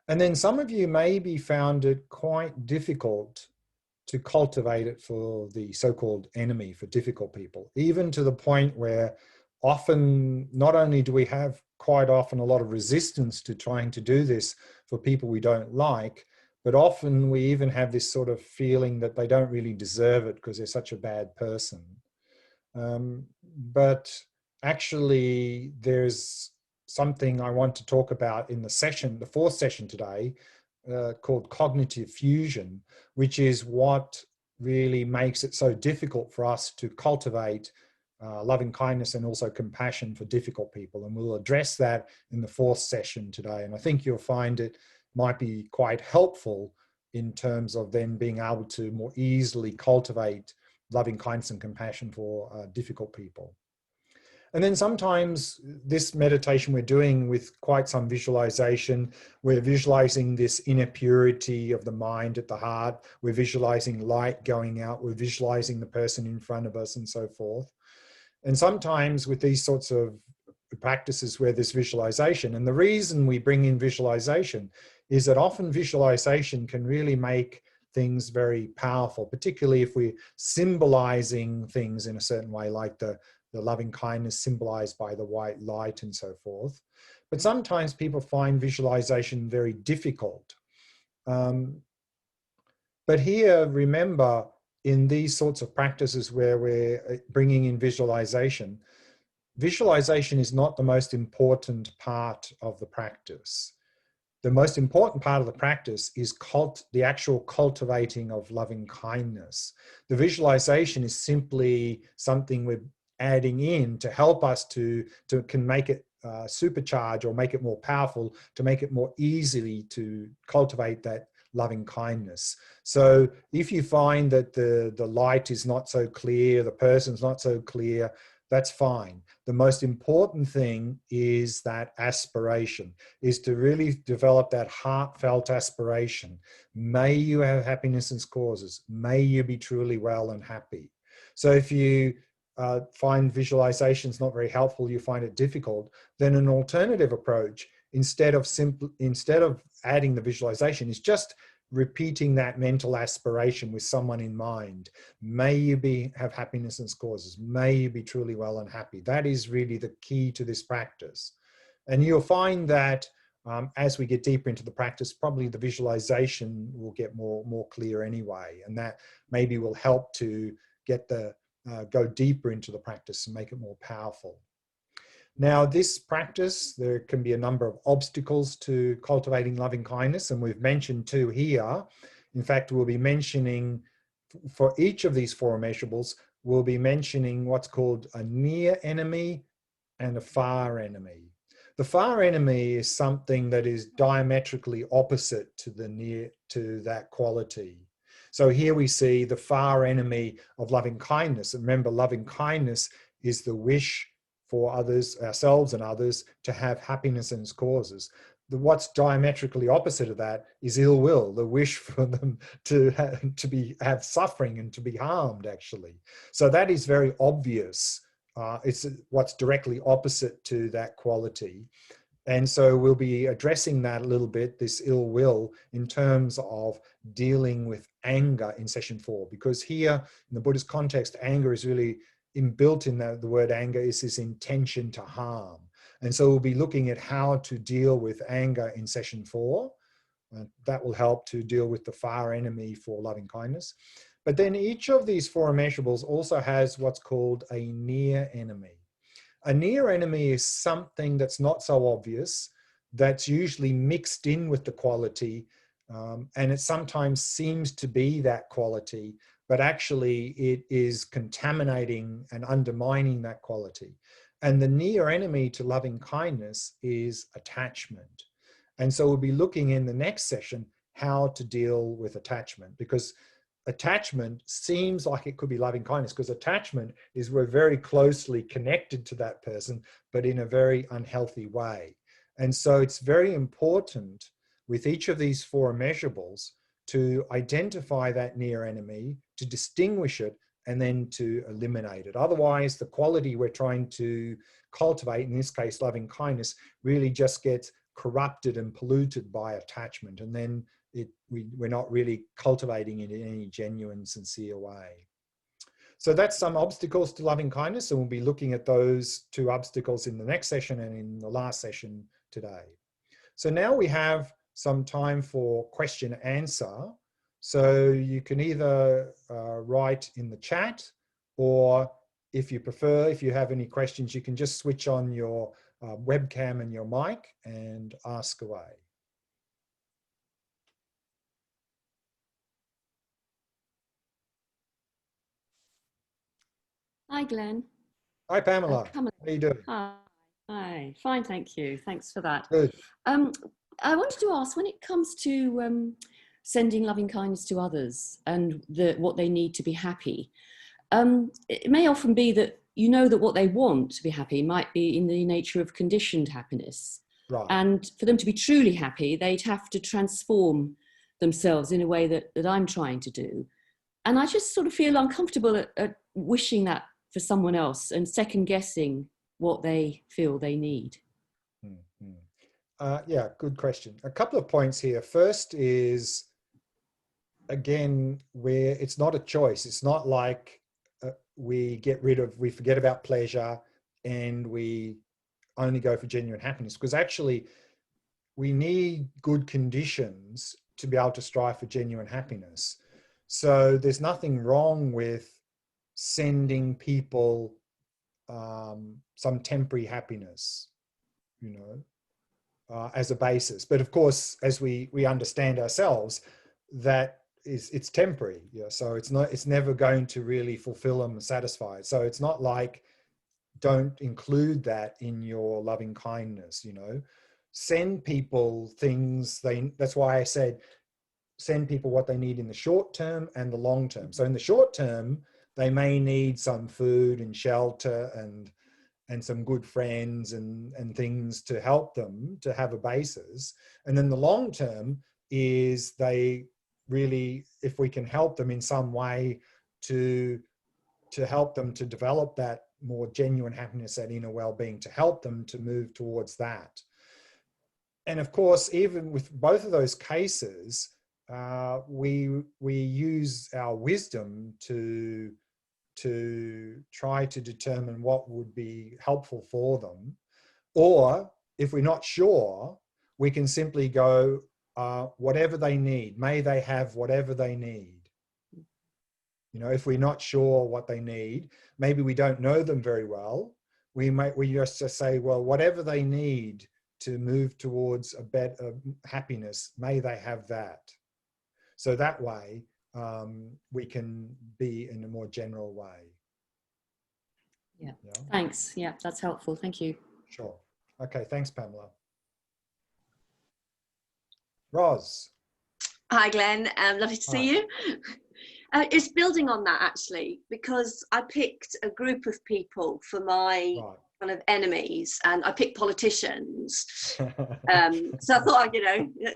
And then some of you maybe found it quite difficult to cultivate it for the so-called enemy, for difficult people, even to the point where often, not only do we have quite often a lot of resistance to trying to do this for people we don't like, but often we even have this sort of feeling that they don't really deserve it because they're such a bad person. But actually, there's something I want to talk about in the session, the fourth session today, called cognitive fusion, which is what really makes it so difficult for us to cultivate loving kindness and also compassion for difficult people. And we'll address that in the fourth session today. And I think you'll find it might be quite helpful in terms of then being able to more easily cultivate loving kindness and compassion for difficult people. And then sometimes this meditation we're doing with quite some visualization, we're visualizing this inner purity of the mind at the heart, we're visualizing light going out, we're visualizing the person in front of us and so forth. And sometimes with these sorts of practices where there's visualization, and the reason we bring in visualization is that often visualization can really make things very powerful, particularly if we're symbolizing things in a certain way, like the loving kindness symbolized by the white light and so forth. But sometimes people find visualization very difficult. But here, remember, in these sorts of practices where we're bringing in visualization, visualization is not the most important part of the practice. The most important part of the practice is the actual cultivating of loving kindness. The visualization is simply something we're adding in to help us to can make it supercharge or make it more powerful, to make it more easily to cultivate that loving kindness. So if you find that the light is not so clear, the person's not so clear, that's fine. The most important thing is that aspiration, is to really develop that heartfelt aspiration. May you have happiness and causes. May you be truly well and happy. So if you find visualizations not very helpful, you find it difficult, then an alternative approach, instead of adding the visualization, is just repeating that mental aspiration with someone in mind. May you have happiness and causes. May you be truly well and happy. That is really the key to this practice. And you'll find that as we get deeper into the practice, probably the visualization will get more clear anyway. And that maybe will help to get go deeper into the practice and make it more powerful. Now, this practice, there can be a number of obstacles to cultivating loving kindness, and we've mentioned two here. In fact, we'll be mentioning, for each of these four immeasurables, we'll be mentioning what's called a near enemy and a far enemy. The far enemy is something that is diametrically opposite to that quality. So here we see the far enemy of loving kindness. And remember, loving kindness is the wish for others, ourselves and others, to have happiness and its causes. What's diametrically opposite of that is ill will, the wish for them to have suffering and to be harmed, actually. So that is very obvious. It's what's directly opposite to that quality. And so we'll be addressing that a little bit, this ill will, in terms of dealing with anger in session 4, because here in the Buddhist context, anger is really inbuilt in the word anger is this intention to harm. And so we'll be looking at how to deal with anger in session 4. That will help to deal with the far enemy for loving kindness. But then each of these four immeasurables also has what's called a near enemy. A near enemy is something that's not so obvious, that's usually mixed in with the quality, and it sometimes seems to be that quality, but actually it is contaminating and undermining that quality. And the near enemy to loving kindness is attachment. And so we'll be looking in the next session how to deal with attachment, because attachment seems like it could be loving kindness, because attachment is we're very closely connected to that person, but in a very unhealthy way. And so it's very important with each of these four immeasurables to identify that near enemy, to distinguish it, and then to eliminate it. Otherwise, the quality we're trying to cultivate, in this case, loving kindness, really just gets corrupted and polluted by attachment. And then we're not really cultivating it in any genuine, sincere way. So that's some obstacles to loving kindness, and we'll be looking at those two obstacles in the next session and in the last session today. So now we have some time for question answer. So you can either write in the chat, or if you prefer, if you have any questions, you can just switch on your webcam and your mic and ask away. Hi, Glenn. Hi, Pamela. Pamela. How you doing? Hi. Hi. Fine, thank you. Thanks for that. Good. Um, I wanted to ask, when it comes to sending loving kindness to others and what they need to be happy, it may often be that you know that what they want to be happy might be in the nature of conditioned happiness. Right. And for them to be truly happy, they'd have to transform themselves in a way that I'm trying to do. And I just sort of feel uncomfortable at wishing that for someone else and second guessing what they feel they need. Mm-hmm. Yeah, good question. A couple of points here. First is, again, where it's not a choice. It's not like we forget about pleasure and we only go for genuine happiness, because actually we need good conditions to be able to strive for genuine happiness. So there's nothing wrong with sending people some temporary happiness, you know, as a basis. But of course, as we understand ourselves, that it's temporary. Yeah. So it's never going to really fulfill them and satisfy. So it's not like, don't include that in your loving kindness, you know. Send people things that's why I said send people what they need in the short term and the long term. So in the short term, they may need some food and shelter and some good friends and things to help them to have a basis. And then the long term is they really, if we can help them in some way to help them to develop that more genuine happiness, that inner well-being, to help them to move towards that. And of course, even with both of those cases, we use our wisdom to try to determine what would be helpful for them. Or if we're not sure, we can simply go, whatever they need, may they have whatever they need. You know, if we're not sure what they need, maybe we don't know them very well, we just say, well, whatever they need to move towards a better happiness, may they have that. So that way, we can be in a more general way. Yeah. Yeah. Thanks. Yeah, that's helpful. Thank you. Sure. Okay. Thanks, Pamela. Roz. Hi, Glenn. Lovely to Hi. see you. It's building on that, actually, because I picked a group of people for my Right. kind of enemies, and I picked politicians. So I thought,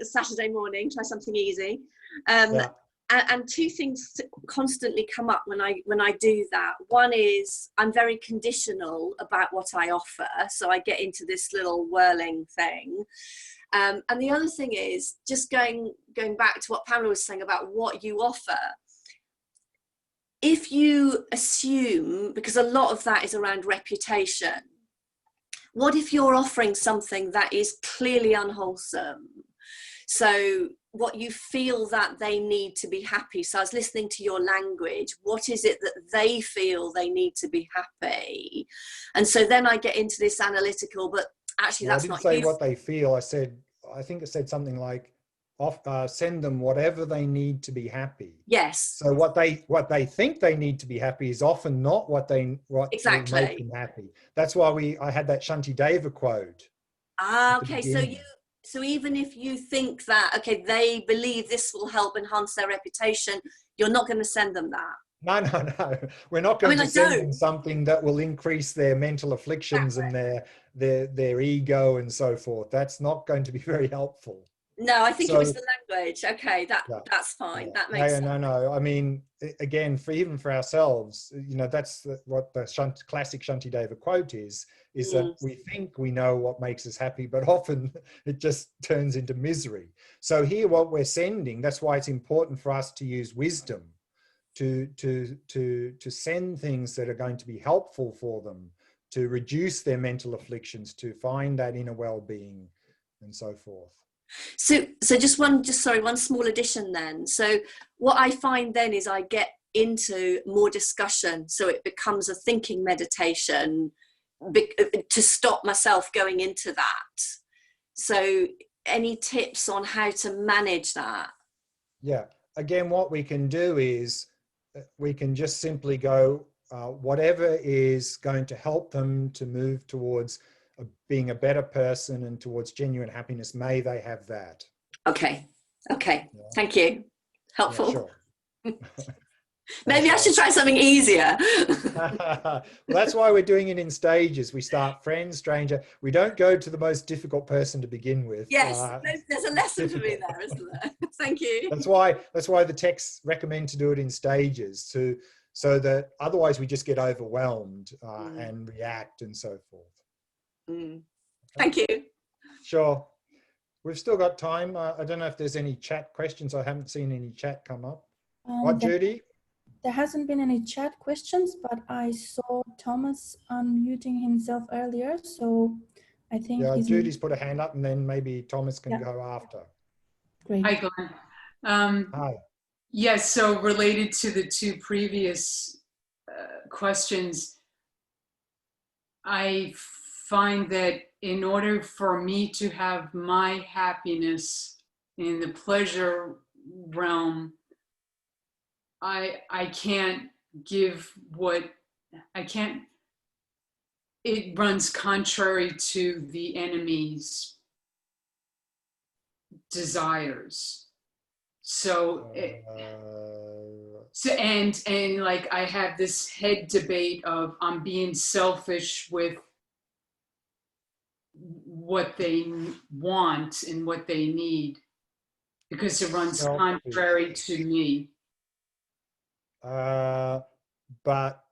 Saturday morning, try something easy. Yeah. And two things constantly come up when I do that. One is I'm very conditional about what I offer, so I get into this little whirling thing. And the other thing is just going back to what Pamela was saying about what you offer. If you assume, because a lot of that is around reputation, what if you're offering something that is clearly unwholesome? So what you feel that they need to be happy. So I was listening to your language. What is it that they feel they need to be happy? And so then I get into this analytical, but actually Well, I that's didn't not say you. what they feel. I think it said something like, send them whatever they need to be happy. Yes. So what they think they need to be happy is often not what will make Exactly. them happy. That's why I had that Shanti Deva quote. Okay. So even if you think that, okay, they believe this will help enhance their reputation, you're not going to send them that. No. We're not I going mean, to I send don't. them something that will increase their mental afflictions and their ego and so forth. That's not going to be very helpful. No, I think it was So the language. Okay, yeah, that's fine. That makes yeah, sense. no. I mean, again, even for ourselves, you know, that's what the classic Shanti Deva quote is that we think we know what makes us happy, but often it just turns into misery. So here, what we're sending, that's why it's important for us to use wisdom to send things that are going to be helpful for them, to reduce their mental afflictions, to find that inner well-being, and so forth. So one small addition then. So what I find then is I get into more discussion, so it becomes a thinking meditation to stop myself going into that. So any tips on how to manage that? Yeah, again, what we can do is we can just simply go, whatever is going to help them to move towards being a better person and towards genuine happiness, may they have that. Okay. Okay. Yeah. Thank you. Helpful. Yeah, sure. Maybe I should try something easier. Well, that's why we're doing it in stages. We start friend, stranger. We don't go to the most difficult person to begin with. Yes, there's a lesson for me there, isn't there? Thank you. That's why the texts recommend to do it in stages, so that otherwise we just get overwhelmed and react and so forth. Okay. Thank you. Sure. We've still got time. I don't know if there's any chat questions. I haven't seen any chat come up. What, Judy? There hasn't been any chat questions, but I saw Thomas unmuting himself earlier, so I think Judy's put a hand up, and then maybe Thomas can go after. Great. Hi, Glenn. Hi. Yes, so related to the two previous questions, I find that in order for me to have my happiness in the pleasure realm, I can't give what I can't. It runs contrary to the enemy's desires. So, and like I have this head debate of I'm being selfish with what they want and what they need because it runs contrary to me. But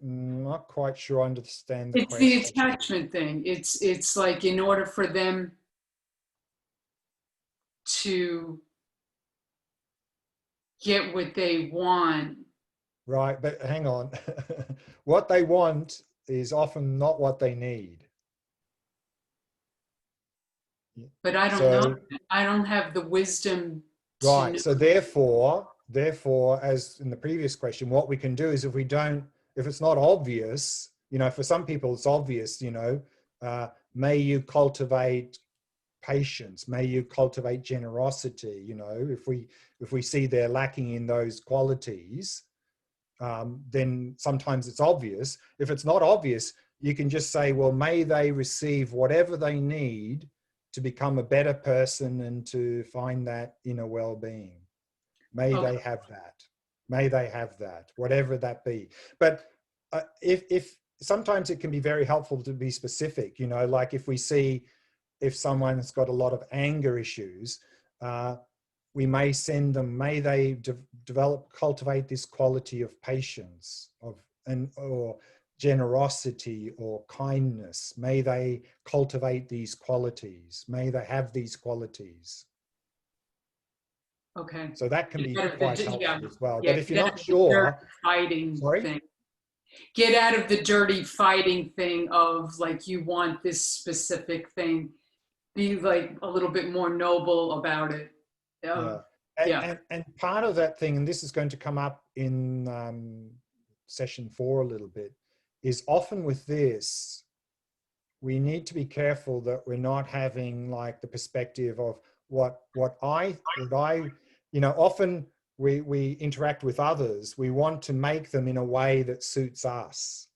not quite sure I understand the question. question. The attachment thing. It's like in order for them to get what they want. Right, but hang on. What they want is often not what they need. But I don't know. I don't have the wisdom. Right. So therefore, as in the previous question, what we can do is if it's not obvious, for some people it's obvious, may you cultivate patience, may you cultivate generosity, if we see they're lacking in those qualities, then sometimes it's obvious. If it's not obvious, you can just say, well, may they receive whatever they need to become a better person and to find that inner well-being. May they have that. May they have that, whatever that be. But if sometimes it can be very helpful to be specific, like if we see if someone's got a lot of anger issues, we may send them, may they cultivate this quality of patience, or generosity or kindness. May they cultivate these qualities. May they have these qualities. Okay. So that can be quite helpful as well. But if you're not sure, get out of the dirty fighting thing of like you want this specific thing. Be like a little bit more noble about it. And part of that thing, and this is going to come up in session 4 a little bit, is often with this, we need to be careful that we're not having like the perspective of what I, often we interact with others, we want to make them in a way that suits us.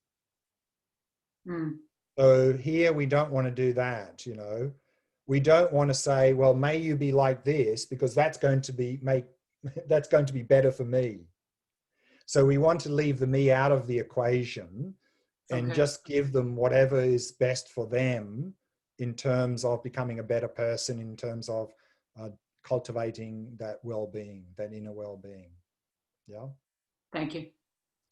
So here we don't want to do that, We don't want to say, well, may you be like this, because that's going to be better for me. So we want to leave the me out of the equation and just give them whatever is best for them in terms of becoming a better person, in terms of cultivating that well-being, that inner well-being. Yeah. Thank you.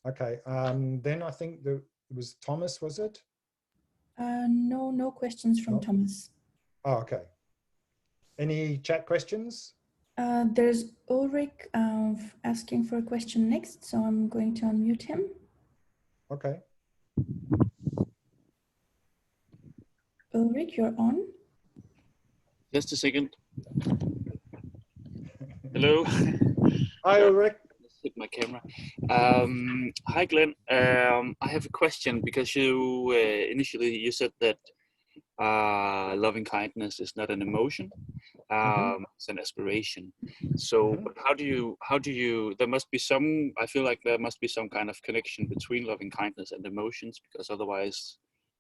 Okay. Then I think it was Thomas, was it? No questions from Thomas. Oh, okay. Any chat questions? There's Ulrich asking for a question next, so I'm going to unmute him. Okay. Ulrich, you're on. Just a second. Hello. Hi, Ulrich. Let's hit my camera. Hi, Glenn. I have a question because you initially you said that loving kindness is not an emotion, it's an aspiration. So but how do you, there must be some, I feel like there must be some kind of connection between loving kindness and emotions, because otherwise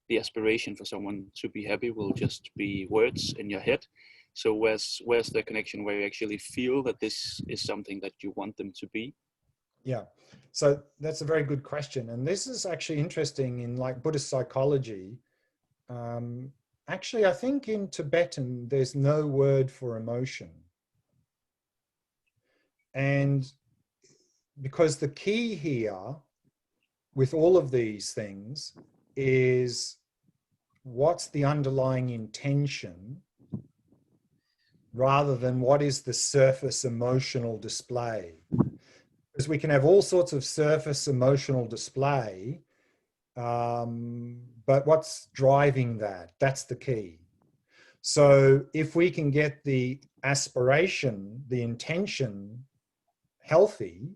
the aspiration for someone to be happy will just be words in your head. So where's the connection where you actually feel that this is something that you want them to be? Yeah, so that's a very good question. And this is actually interesting in like Buddhist psychology. Actually, I think in Tibetan, there's no word for emotion. And because the key here with all of these things is what's the underlying intention rather than what is the surface emotional display. Because we can have all sorts of surface emotional display, but what's driving that? That's the key. So if we can get the aspiration, the intention healthy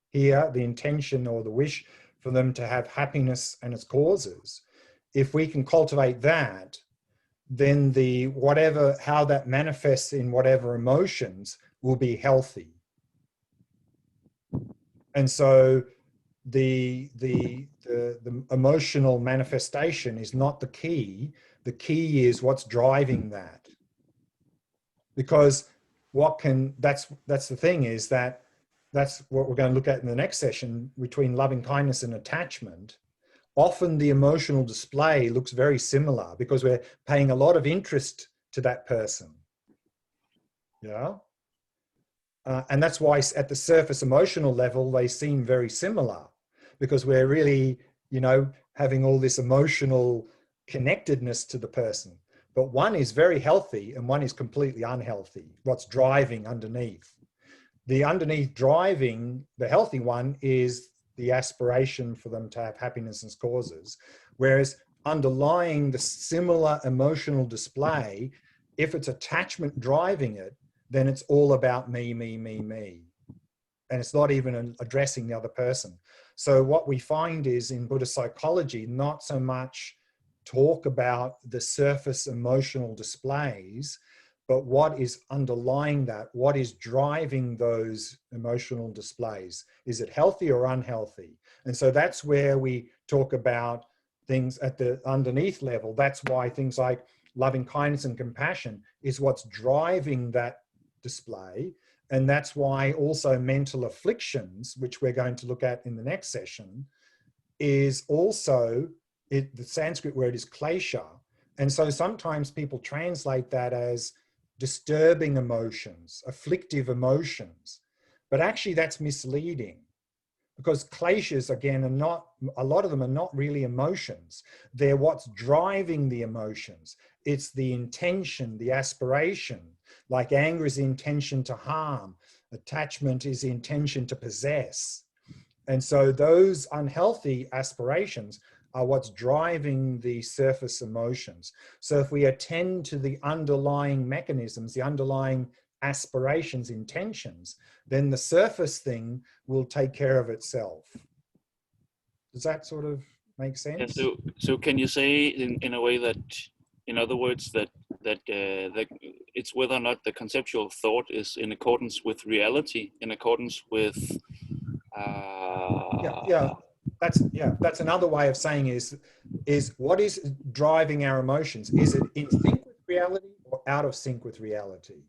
here, the intention or the wish for them to have happiness and its causes, if we can cultivate that, then the whatever, how that manifests in whatever emotions will be healthy. And so the emotional manifestation is not the key. The key is what's driving that. Because that's the thing, is that's what we're going to look at in the next session between loving kindness and attachment. Often the emotional display looks very similar because we're paying a lot of interest to that person. Yeah. And that's why at the surface emotional level, they seem very similar, because we're really, having all this emotional connectedness to the person. But one is very healthy and one is completely unhealthy. What's driving underneath? The underneath driving, the healthy one, is the aspiration for them to have happiness and causes. Whereas underlying the similar emotional display, if it's attachment driving it, then it's all about me, me, me, me. And it's not even addressing the other person. So what we find is in Buddhist psychology, not so much talk about the surface emotional displays, but what is underlying that, what is driving those emotional displays? Is it healthy or unhealthy? And so that's where we talk about things at the underneath level. That's why things like loving kindness and compassion is what's driving that display. And that's why also mental afflictions, which we're going to look at in the next session, is also, the Sanskrit word is klesha. And so sometimes people translate that as disturbing emotions, afflictive emotions. But actually that's misleading, because kleshas, again, are not, a lot of them are not really emotions. They're what's driving the emotions. It's the intention, the aspiration. Like anger is the intention to harm. Attachment is the intention to possess. And so those unhealthy aspirations are what's driving the surface emotions. So if we attend to the underlying mechanisms, the underlying aspirations, intentions, then the surface thing will take care of itself. Does that sort of make sense? Yeah, so can you say in a way that, in other words, that it's whether or not the conceptual thought is in accordance with reality, in accordance with that's another way of saying is what is driving our emotions? Is it in sync with reality or out of sync with reality?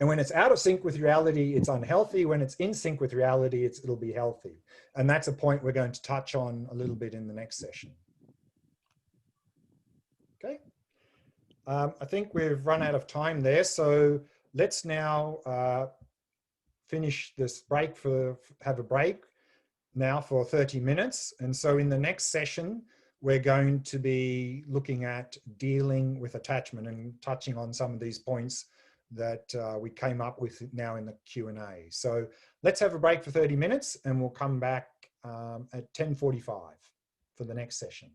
And when it's out of sync with reality, it's unhealthy. When it's in sync with reality, it'll be healthy. And that's a point we're going to touch on a little bit in the next session. Okay. I think we've run out of time there. So let's now finish this break, have a break now for 30 minutes. And so in the next session, we're going to be looking at dealing with attachment and touching on some of these points that we came up with now in the Q&A. So let's have a break for 30 minutes and we'll come back at 10:45 for the next session.